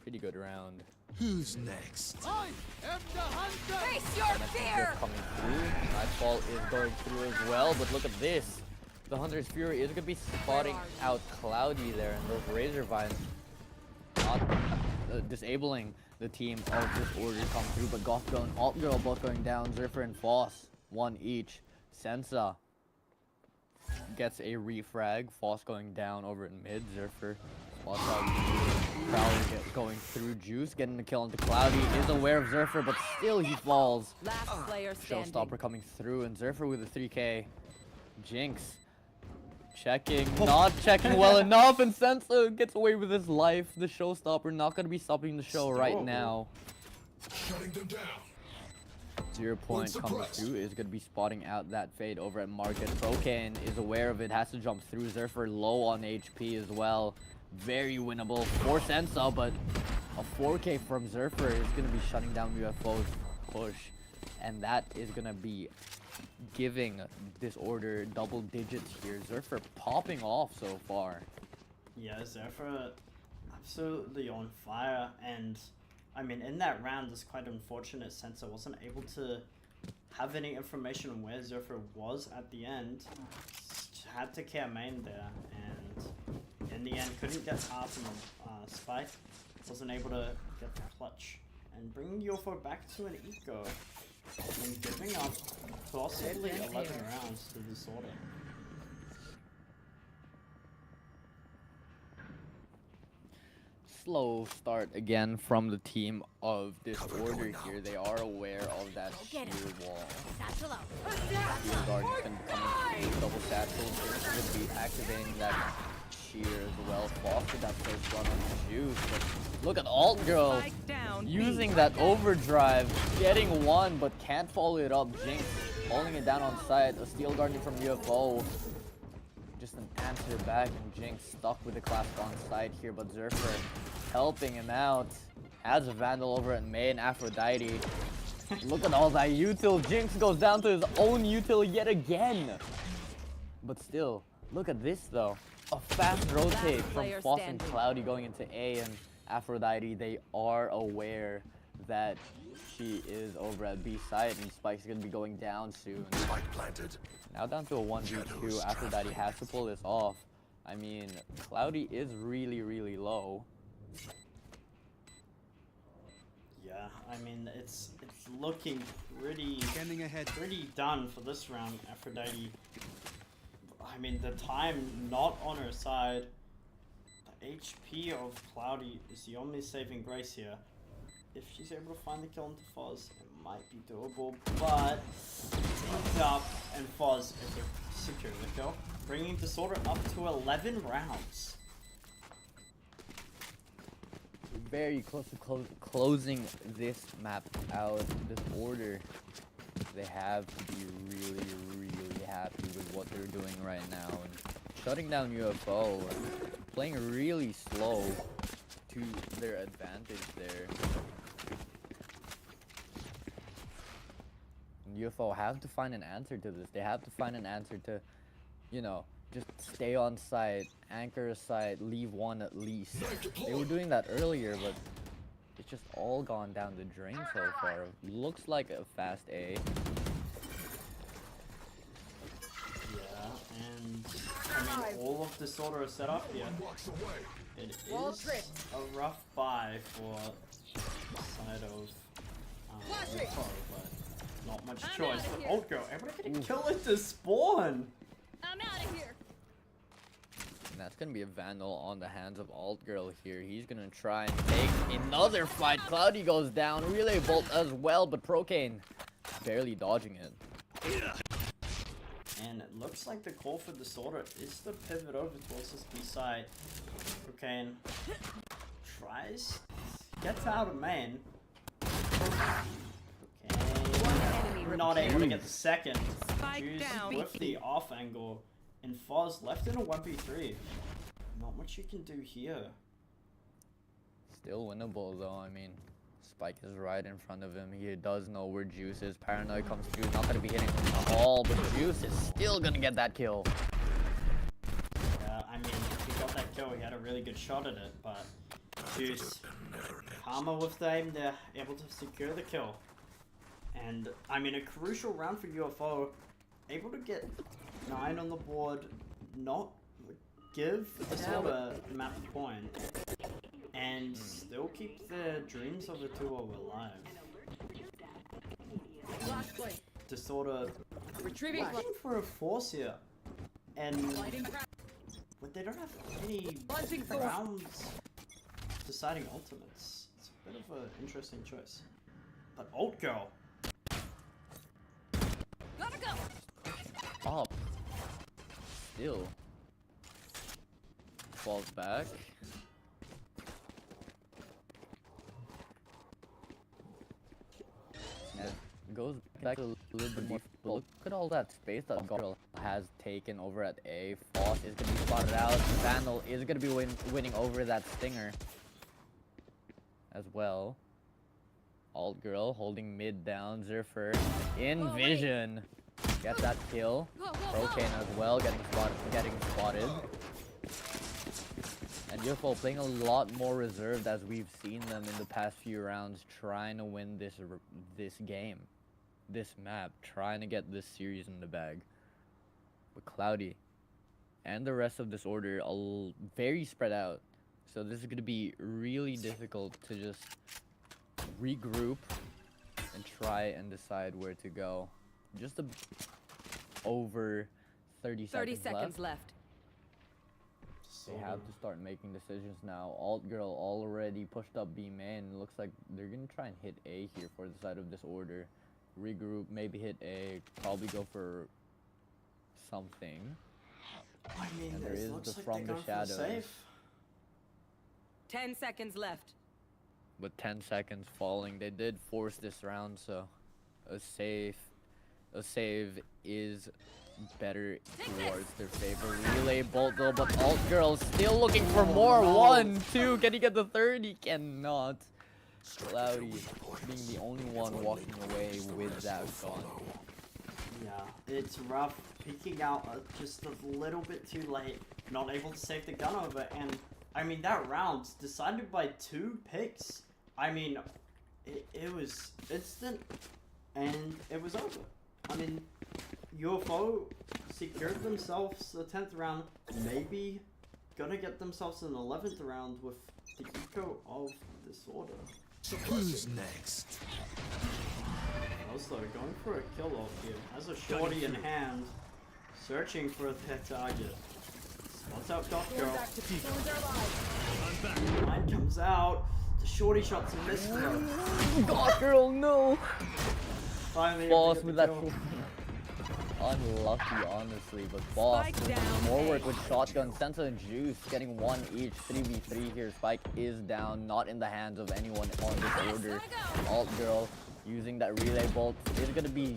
Pretty good round. Who's next? I am the hunter! Face your fear! Coming through. Nightfall is going through as well, but look at this. The Hunter's Fury is going to be spotting out Cloudy there, and those Razor Vines not disabling the team of this order come through, but Goth Girl and Alt Girl both going down. Zerfer and Foss, one each. Sensa gets a refrag. Foss going down over in mid. Zerfer watch out. Crowley going through. Juice getting the kill into Cloudy. Is aware of Zerfer, but still he falls. Last player standing. Showstopper coming through, and Zerfer with a 3K. Jinx checking, not checking well enough, and Sensa gets away with his life. The Showstopper not going to be stopping the show right now. Shutting them down. 0 point coming through is going to be spotting out that fade over at Market. Procan is aware of it, has to jump through. Zerfer low on HP as well. Very winnable for Sensa, but a 4K from Zerfer is going to be shutting down UFO's push, and that is going to be giving this order double digits here. Zerfer popping off so far. Yeah, Zerfer absolutely on fire, and I mean, in that round, it's quite unfortunate since I wasn't able to have any information on where Zerfer was at the end. Had to care main there, and in the end, couldn't get half in the spike. Wasn't able to get the clutch, and bringing UFO back to an eco, and giving up possibly 11 rounds to this order. Slow start again from the team of this order here. They are aware of that sheer wall. Satchel out. Shield guard is going to be coming through, double satchels. They're going to be activating that sheer as well. Foster that first run on the juice, but look at Alt Girl using that overdrive, getting one, but can't follow it up. Jinx holding it down on site. A Steel Guardian from UFO. Just an answer back, and Jinx stuck with the class on side here, but Zerfer helping him out. Has a Vandal over at main. Aphrodite. Look at all that util. Jinx goes down to his own util yet again. But still, look at this though. A fast rotate from Foss and Cloudy going into A, and Aphrodite, they are aware that she is over at B side, and Spike's gonna be going down soon. Spike planted. Now down to a 1v2. Aphrodite has to pull this off. I mean, Cloudy is really, really low. Yeah, I mean, it's looking pretty Scanning ahead. pretty done for this round. Aphrodite, I mean, the time not on her side. The HP of Cloudy is the only saving grace here. If she's able to find the kill into Foz, it might be doable, but it's up, and Foz is a secure the kill, bringing Disorder up to 11 rounds. Very close to closing this map out, this order. They have to be really, really happy with what they're doing right now, and shutting down UFO, playing really slow to their advantage there. UFO have to find an answer to this. They have to find an answer to, you know, just stay on site, anchor a site, leave one at least. They were doing that earlier, but it's just all gone down the drain so far. Looks like a fast A. Yeah, and I mean, all of Disorder is set up here. It is a rough buy for the side of UFO, but not much choice. But Old Girl able to get a kill into spawn. I'm out of here. And that's gonna be a Vandal on the hands of Alt Girl here. He's gonna try and take another fight. Cloudy goes down. Relay Bolt as well, but Procane barely dodging it. And it looks like the call for Disorder is to pivot over towards this B side. Cocaine tries, gets out of main. Cocaine not able to get the second. Spike Juice down. with the off angle, and Foz left in a 1v3. Not much you can do here. Still winnable though. I mean, Spike is right in front of him. He does know where Juice is. Paranoid comes through. Not gonna be hitting at all, but Juice is still gonna get that kill. Yeah, I mean, he got that kill. He had a really good shot at it, but Juice, Karma with the aim, they're able to secure the kill. And I mean, a crucial round for UFO, able to get 9 on the board, not give the sort of map point, and still keep their dreams of the 2-0 alive. Last play. To sort of Retrieving looking for a force here, and Lighting trap. but they don't have any Launching force. rounds deciding ultimates. It's a bit of an interesting choice. But Alt Girl, Gotta go. Up. Still. Falls back. Yeah. Goes back a little bit more. Look at all that space that Girl has taken over at A. Foss is gonna be spotted out. Vandal is gonna be winning over that Stinger as well. Alt Girl holding mid down. Zerfer in vision. Get that kill. Go, go, go. Procane as well, getting spotted. And UFO playing a lot more reserved as we've seen them in the past few rounds, trying to win this game, this map, trying to get this series in the bag. But Cloudy and the rest of this order are very spread out, so this is going to be really difficult to just regroup and try and decide where to go. Just over 30 30 seconds seconds left. left. They have to start making decisions now. Alt Girl already pushed up B main. Looks like they're gonna try and hit A here for the side of this order. Regroup, maybe hit A, probably go for something. I mean, And there it is looks the like From they're the going for Shadows. safe. 10 seconds left. With 10 seconds falling, they did force this round, so a save is better towards their favor. Relay bolt though, but Alt Girl still looking for more. no. 1, 2, can he get the third? He cannot. Cloudy being the only one walking away with that shot. Yeah, it's rough. Peeking out just a little bit too late. Not able to save the gun over. And, I mean, that round's decided by 2 picks. I mean, it was instant. And it was over. I mean, UFO secured themselves the 10th round. Maybe gonna get themselves an 11th round with the eco of disorder. Who's next? Also, going for a kill off here. Has a shorty in hand, searching for their target. Spots out Goth Girl. Back to Swords are alive. Line comes out. The shorty shot's a miss though. God, Girl, no. Finally, Boss able to with get that. the kill. Unlucky, honestly, but Boss Spike doing down. more work with shotgun. Sensa and Juice getting 1 each. 3v3 here. Spike is down, not in the hands of anyone on this order. Alt Girl using that relay bolt is gonna be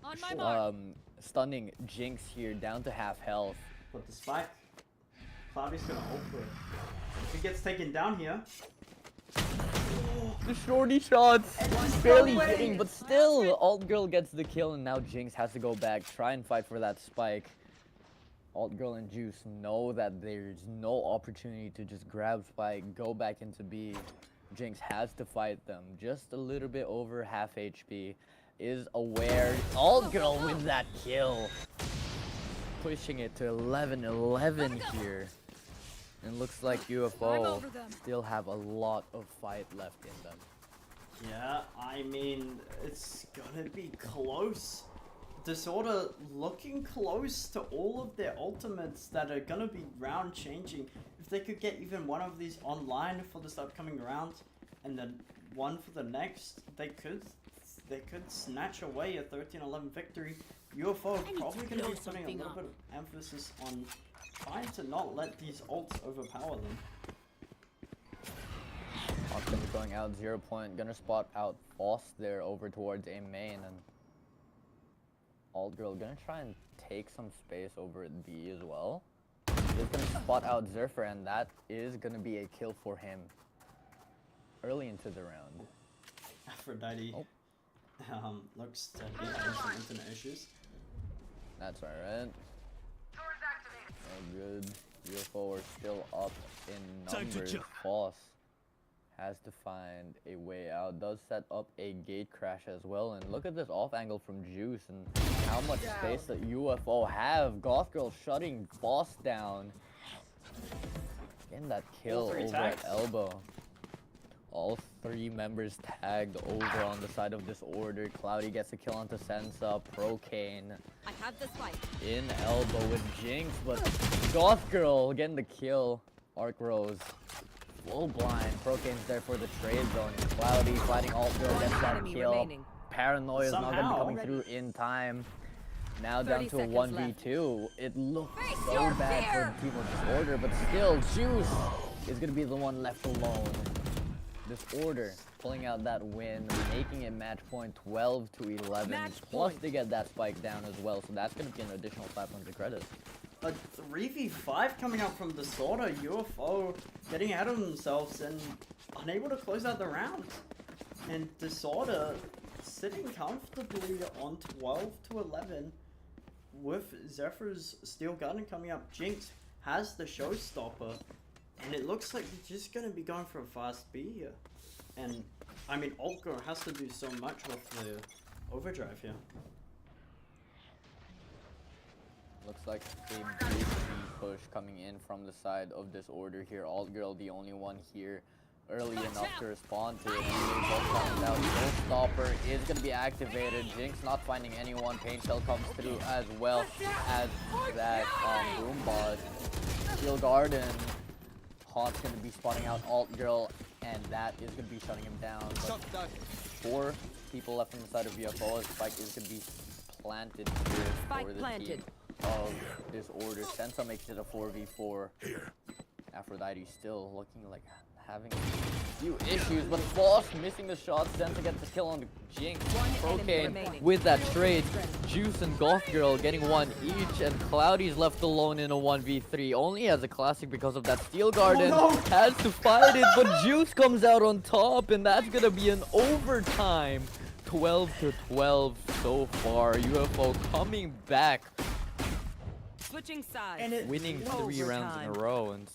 On my mark. stunning Jinx here down to half health. But the spike, Cloudy's gonna ult for it. If he gets taken down here, The shorty shots barely hitting, but still Alt Girl gets the kill, and now Jinx has to go back, try and fight for that spike. Alt Girl and Juice know that there's no opportunity to just grab spike, go back into B. Jinx has to fight them. Just a little bit over half HP. Is aware. Alt Girl with that kill. Pushing it to 11-11 here. And looks like I'm UFO over them. still have a lot of fight left in them. yeah, I mean, it's gonna be close. Disorder looking close to all of their ultimates that are gonna be round changing. If they could get even one of these online for this upcoming round, and then one for the next, they could snatch away a 13-11 victory. UFO I need probably to gonna be blow putting a something little up. bit of emphasis on trying to not let these ults overpower them. Optimus going out 0 point, gonna spot out Foss there over towards A main, and Alt Girl gonna try and take some space over at B as well. He's gonna spot out Zerfer, and that is gonna be a kill for him early into the round. Aphrodite looks to be having some internet issues. That's alright. Oh, good. UFO are still up in numbers. Foss has to find a way out. Does set up a gate crash as well. And look at this off angle from Juice and how much space that UFO have. Goth Girl shutting Foss down. Getting that kill over at elbow. All three members tagged over on the side of this order. Cloudy gets a kill onto Sensa. Procane I have the spike. in elbow with Jinx, but Goth Girl getting the kill. Arc Rose full blind. Procane's there for the trade zone. Cloudy fighting Alt Girl gets that Enemy kill. remaining. Paranoia is not going to be Somehow. coming through in time. Now down 30 to a seconds 1v2. It looked Face so your bad fear. for the team of Disorder, but still, Juice is going to be the one left alone. Disorder pulling out that win, making it match point 12 to 11. Match Plus point. they get that spike down as well, so that's going to be an additional 500 credits. A 3v5 coming out from Disorder. UFO getting out of themselves and unable to close out the round. And Disorder sitting comfortably on 12 to 11 with Zephyr's Steel Garden coming up. Jinx has the showstopper, and it looks like he's just going to be going for a fast B here. And I mean, Ultra has to do so much with the overdrive here. Looks like a big push coming in from the side of Disorder here. Alt Girl the only one here early enough to respond to it. Showstopper is going to be activated. Jinx not finding anyone. Pain Shell comes through as well as that Boom Bot. Steel Garden. Hot's going to be spotting out Alt Girl, and that is going to be shutting him down. But 4 people left on the side of UFO. Spike is going to be planted here Spike for the planted. team of Disorder. Sensa makes it a 4v4. Aphrodite still looking like having a few issues, but Foss missing the shot. Sensa gets the kill on the Jinx. One enemy Procane remaining. with that trade. Juice and Goth Girl getting one each, and Cloudy's left alone in a 1v3. Only as a classic because of that Steel Garden. Oh, no. Has to fight it, but Juice comes out on top, and that's gonna be an overtime. 12 to 12 so far. UFO coming back, Switching sides. And it winning 3 rounds in a Overtime. row, and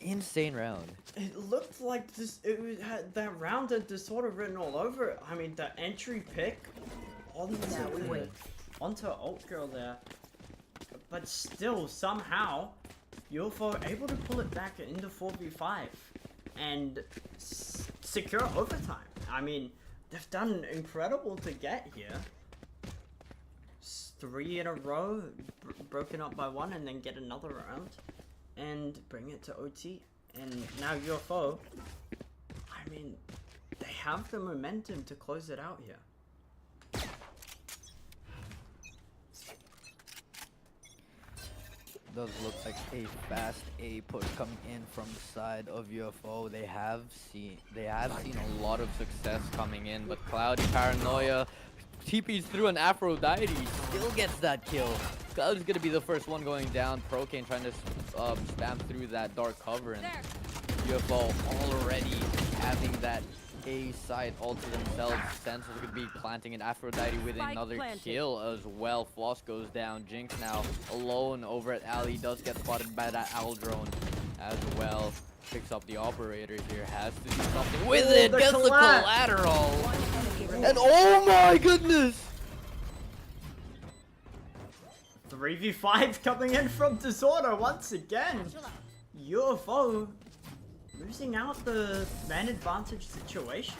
insane round. It looked like this. Had that round of Disorder written all over it. I mean, the entry pick onto Alt Girl there, but still somehow UFO able to pull it back into 4v5 and secure overtime. I mean, they've done incredible to get here. 3 in a row, broken up by 1, and then get another round and bring it to OT. And now UFO, I mean, they have the momentum to close it out here. Does look like a fast A push coming in from the side of UFO. They have seen a lot of success coming in, but Cloudy Paranoia TP's through, an Aphrodite still gets that kill. Cloudy's gonna be the first one going down. Procane trying to spam through that dark cover, and UFO already having that A side all to themselves. Sense is gonna be planting an Aphrodite with Spike another planted. kill as well. Floss goes down. Jinx now alone over at Alley, does get spotted by that Owl drone as well. Picks up the operator here, has to do something with Oh, it. the Gets the collapse. collateral. Enemy remaining. And oh my goodness! 3v5 coming in from Disorder once again. UFO losing out the man advantage situation.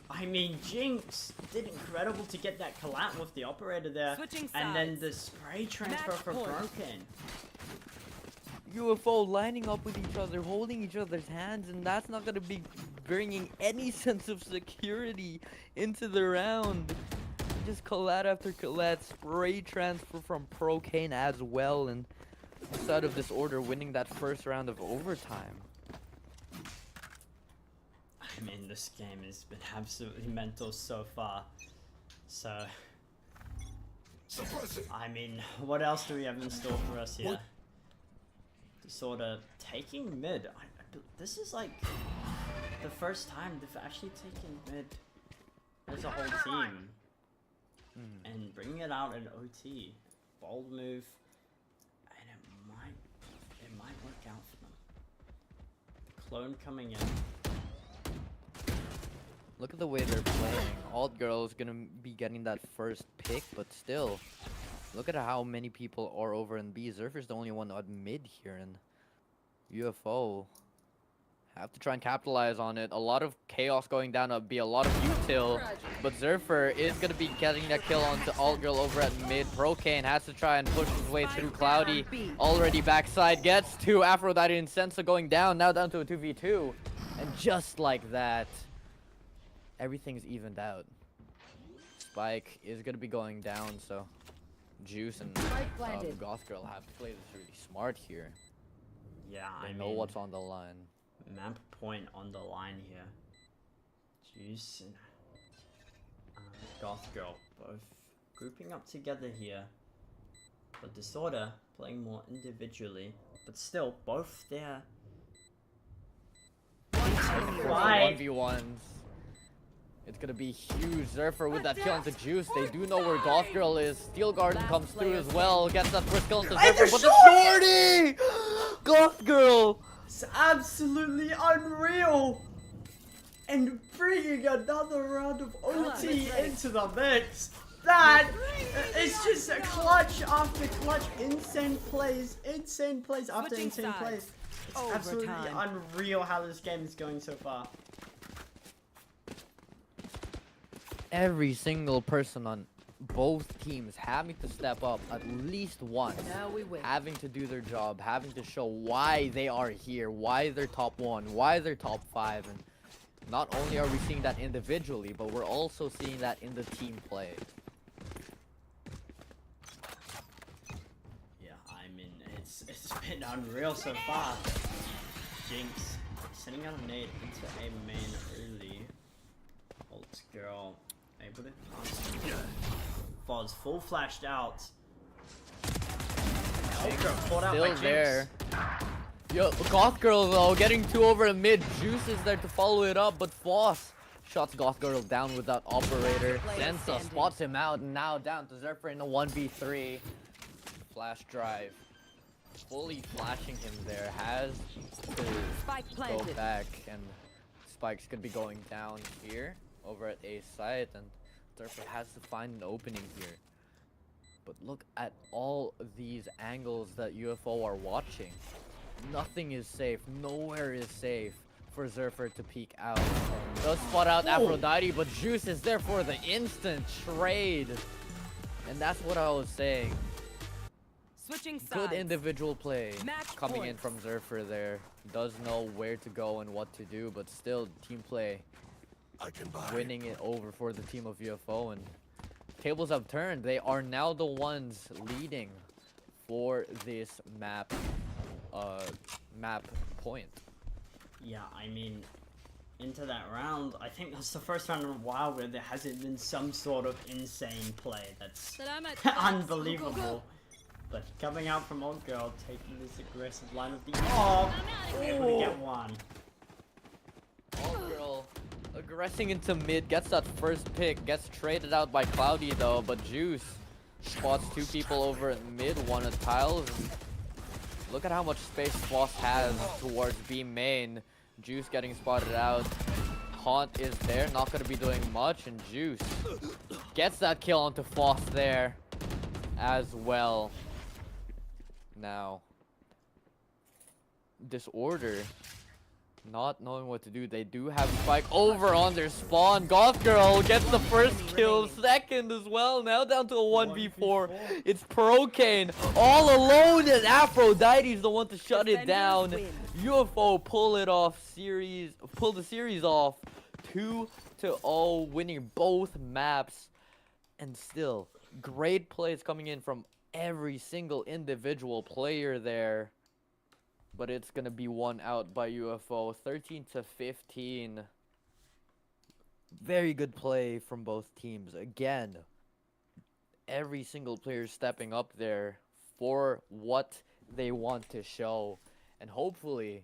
I mean, Jinx did incredible to get that collat with the operator there. Switching And then sides. the spray transfer Match for point. Broken. UFO lining up with each other, holding each other's hands, and that's not going to be bringing any sense of security into the round. Just collat after collat, spray transfer from Procane as well, and side of Disorder winning that first round of overtime. I mean, this game has been absolutely mental so far. So, I mean, what else do we have in store for us here? Sort of taking mid. This is like the first time they've actually taken mid as a whole team and bringing it out in OT. Bold move, and it might work out for them. Clone coming in. Look at the way they're playing. Alt Girl is gonna be getting that first pick, but still, look at how many people are over in B. Zerfer's the only one on mid here, and UFO have to try and capitalize on it. A lot of chaos going down on B, a lot of util, but Zerfer is gonna be getting that kill onto Alt Girl over at mid. Procane has to try and push his way through Cloudy. Already backside, gets to Aphrodite and Sensa going down, now down to a 2v2. And just like that, everything's evened out. Spike is gonna be going down, so Juice and Goth Girl have to play this really smart here. Yeah, They I know mean, what's on the line. map point on the line here. Juice and Goth Girl both grouping up together here. But Disorder playing more individually, but still both there. 1v1s. It's gonna be huge. Zerfer with that kill onto Juice. They do know where Goth Girl is. Steel Garden comes through as well. Gets that first kill onto Zerfer. But the shorty! Goth Girl! It's absolutely unreal! And bringing another round of OT into the mix. That is just a clutch after clutch. Insane plays after insane plays. It's absolutely unreal how this game is going so far. Every single person on both teams having to step up at least once, having to do their job, having to show why they are here, why they're top 1, why they're top 5, and not only are we seeing that individually, but we're also seeing that in the team play. Yeah, I mean, it's been unreal so far. Jinx sending out a nade into a main early. Alt Girl able to pass. Foz full flashed out. Caught out by Still Jinx. there. Yo, Goth Girl though, getting 2 over in mid. Juice is there to follow it up, but Foss shots Goth Girl down with that operator. Sensa spots him out, and now down to Zerfer in a 1v3. Flash drive. Fully flashing him there. Has to go back, and Spike's gonna be going down here over at A site, and Zerfer has to find an opening here. But look at all these angles that UFO are watching. Nothing is safe. Nowhere is safe for Zerfer to peek out. Does spot out Aphrodite, but Juice is there for the instant trade. And that's what I was saying. Switching sides. Good individual play Match coming in point. from Zerfer there. Does know where to go and what to do, but still team play. Winning it over for the team of UFO, and tables have turned. They are now the ones leading for this map point. Yeah, I mean, into that round, I think that's the first round in a while where there hasn't been some sort of insane play that's unbelievable. But coming out from Old Girl, taking this aggressive line of the able to get one. Old Girl aggressing into mid, gets that first pick, gets traded out by Cloudy though, but Juice spots 2 people over at mid, one at tiles. And look at how much space Foss has towards B main. Juice getting spotted out. Haunt is there, not going to be doing much, and Juice gets that kill onto Foss there as well. Now, Disorder, not knowing what to do. They do have Spike over on their spawn. Goth Girl gets the first kill, second as well. Now down to a 1v4. It's Procane all alone, and Aphrodite's the one to shut it down. UFO pull the series off 2-0, winning both maps. And still, great plays coming in from every single individual player there. But it's gonna be one out by UFO, 13-15. Very good play from both teams. Again, every single player stepping up there for what they want to show. And hopefully,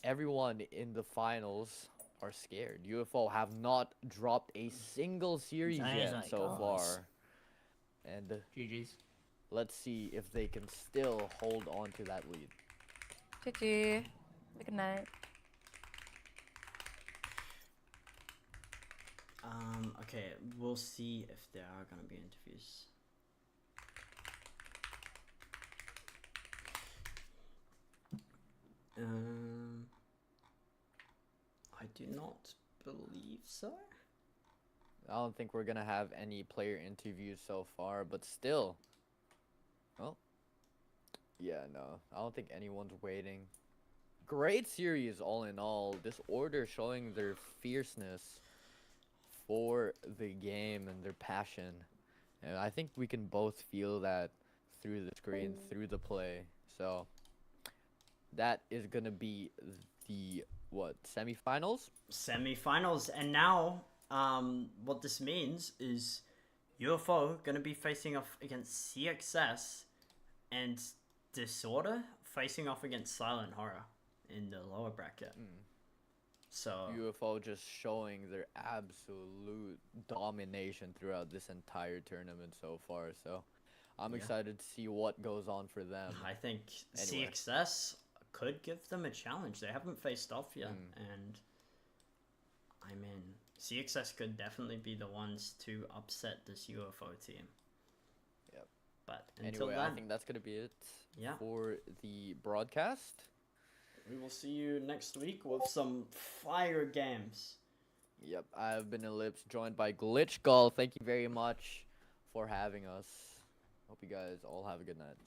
everyone in the finals are scared. UFO have not dropped a single series yet so far. And GG's. let's see if they can still hold on to that lead. GG. Good night. Okay, we'll see if there are gonna be interviews. I do not believe so. I don't think we're gonna have any player interviews so far, but still. Well, yeah, no, I don't think anyone's waiting. Great series all in all. This order showing their fierceness for the game and their passion. And I think we can both feel that through the screen, through the play. So that is gonna be the semifinals? Semifinals, and now what this means is UFO gonna be facing off against CXS and Disorder facing off against Silent Horror in the lower bracket. So UFO just showing their absolute domination throughout this entire tournament so far. So I'm excited to see what goes on for them. I think Anyway. CXS could give them a challenge. They haven't faced off yet, and I mean, CXS could definitely be the ones to upset this UFO team. Yep. But until Anyway, then, I think that's gonna be it Yeah. for the broadcast. we will see you next week with some fire games. Yep, I've been Ellipse, joined by Glitch Gull. Thank you very much for having us. Hope you guys all have a good night.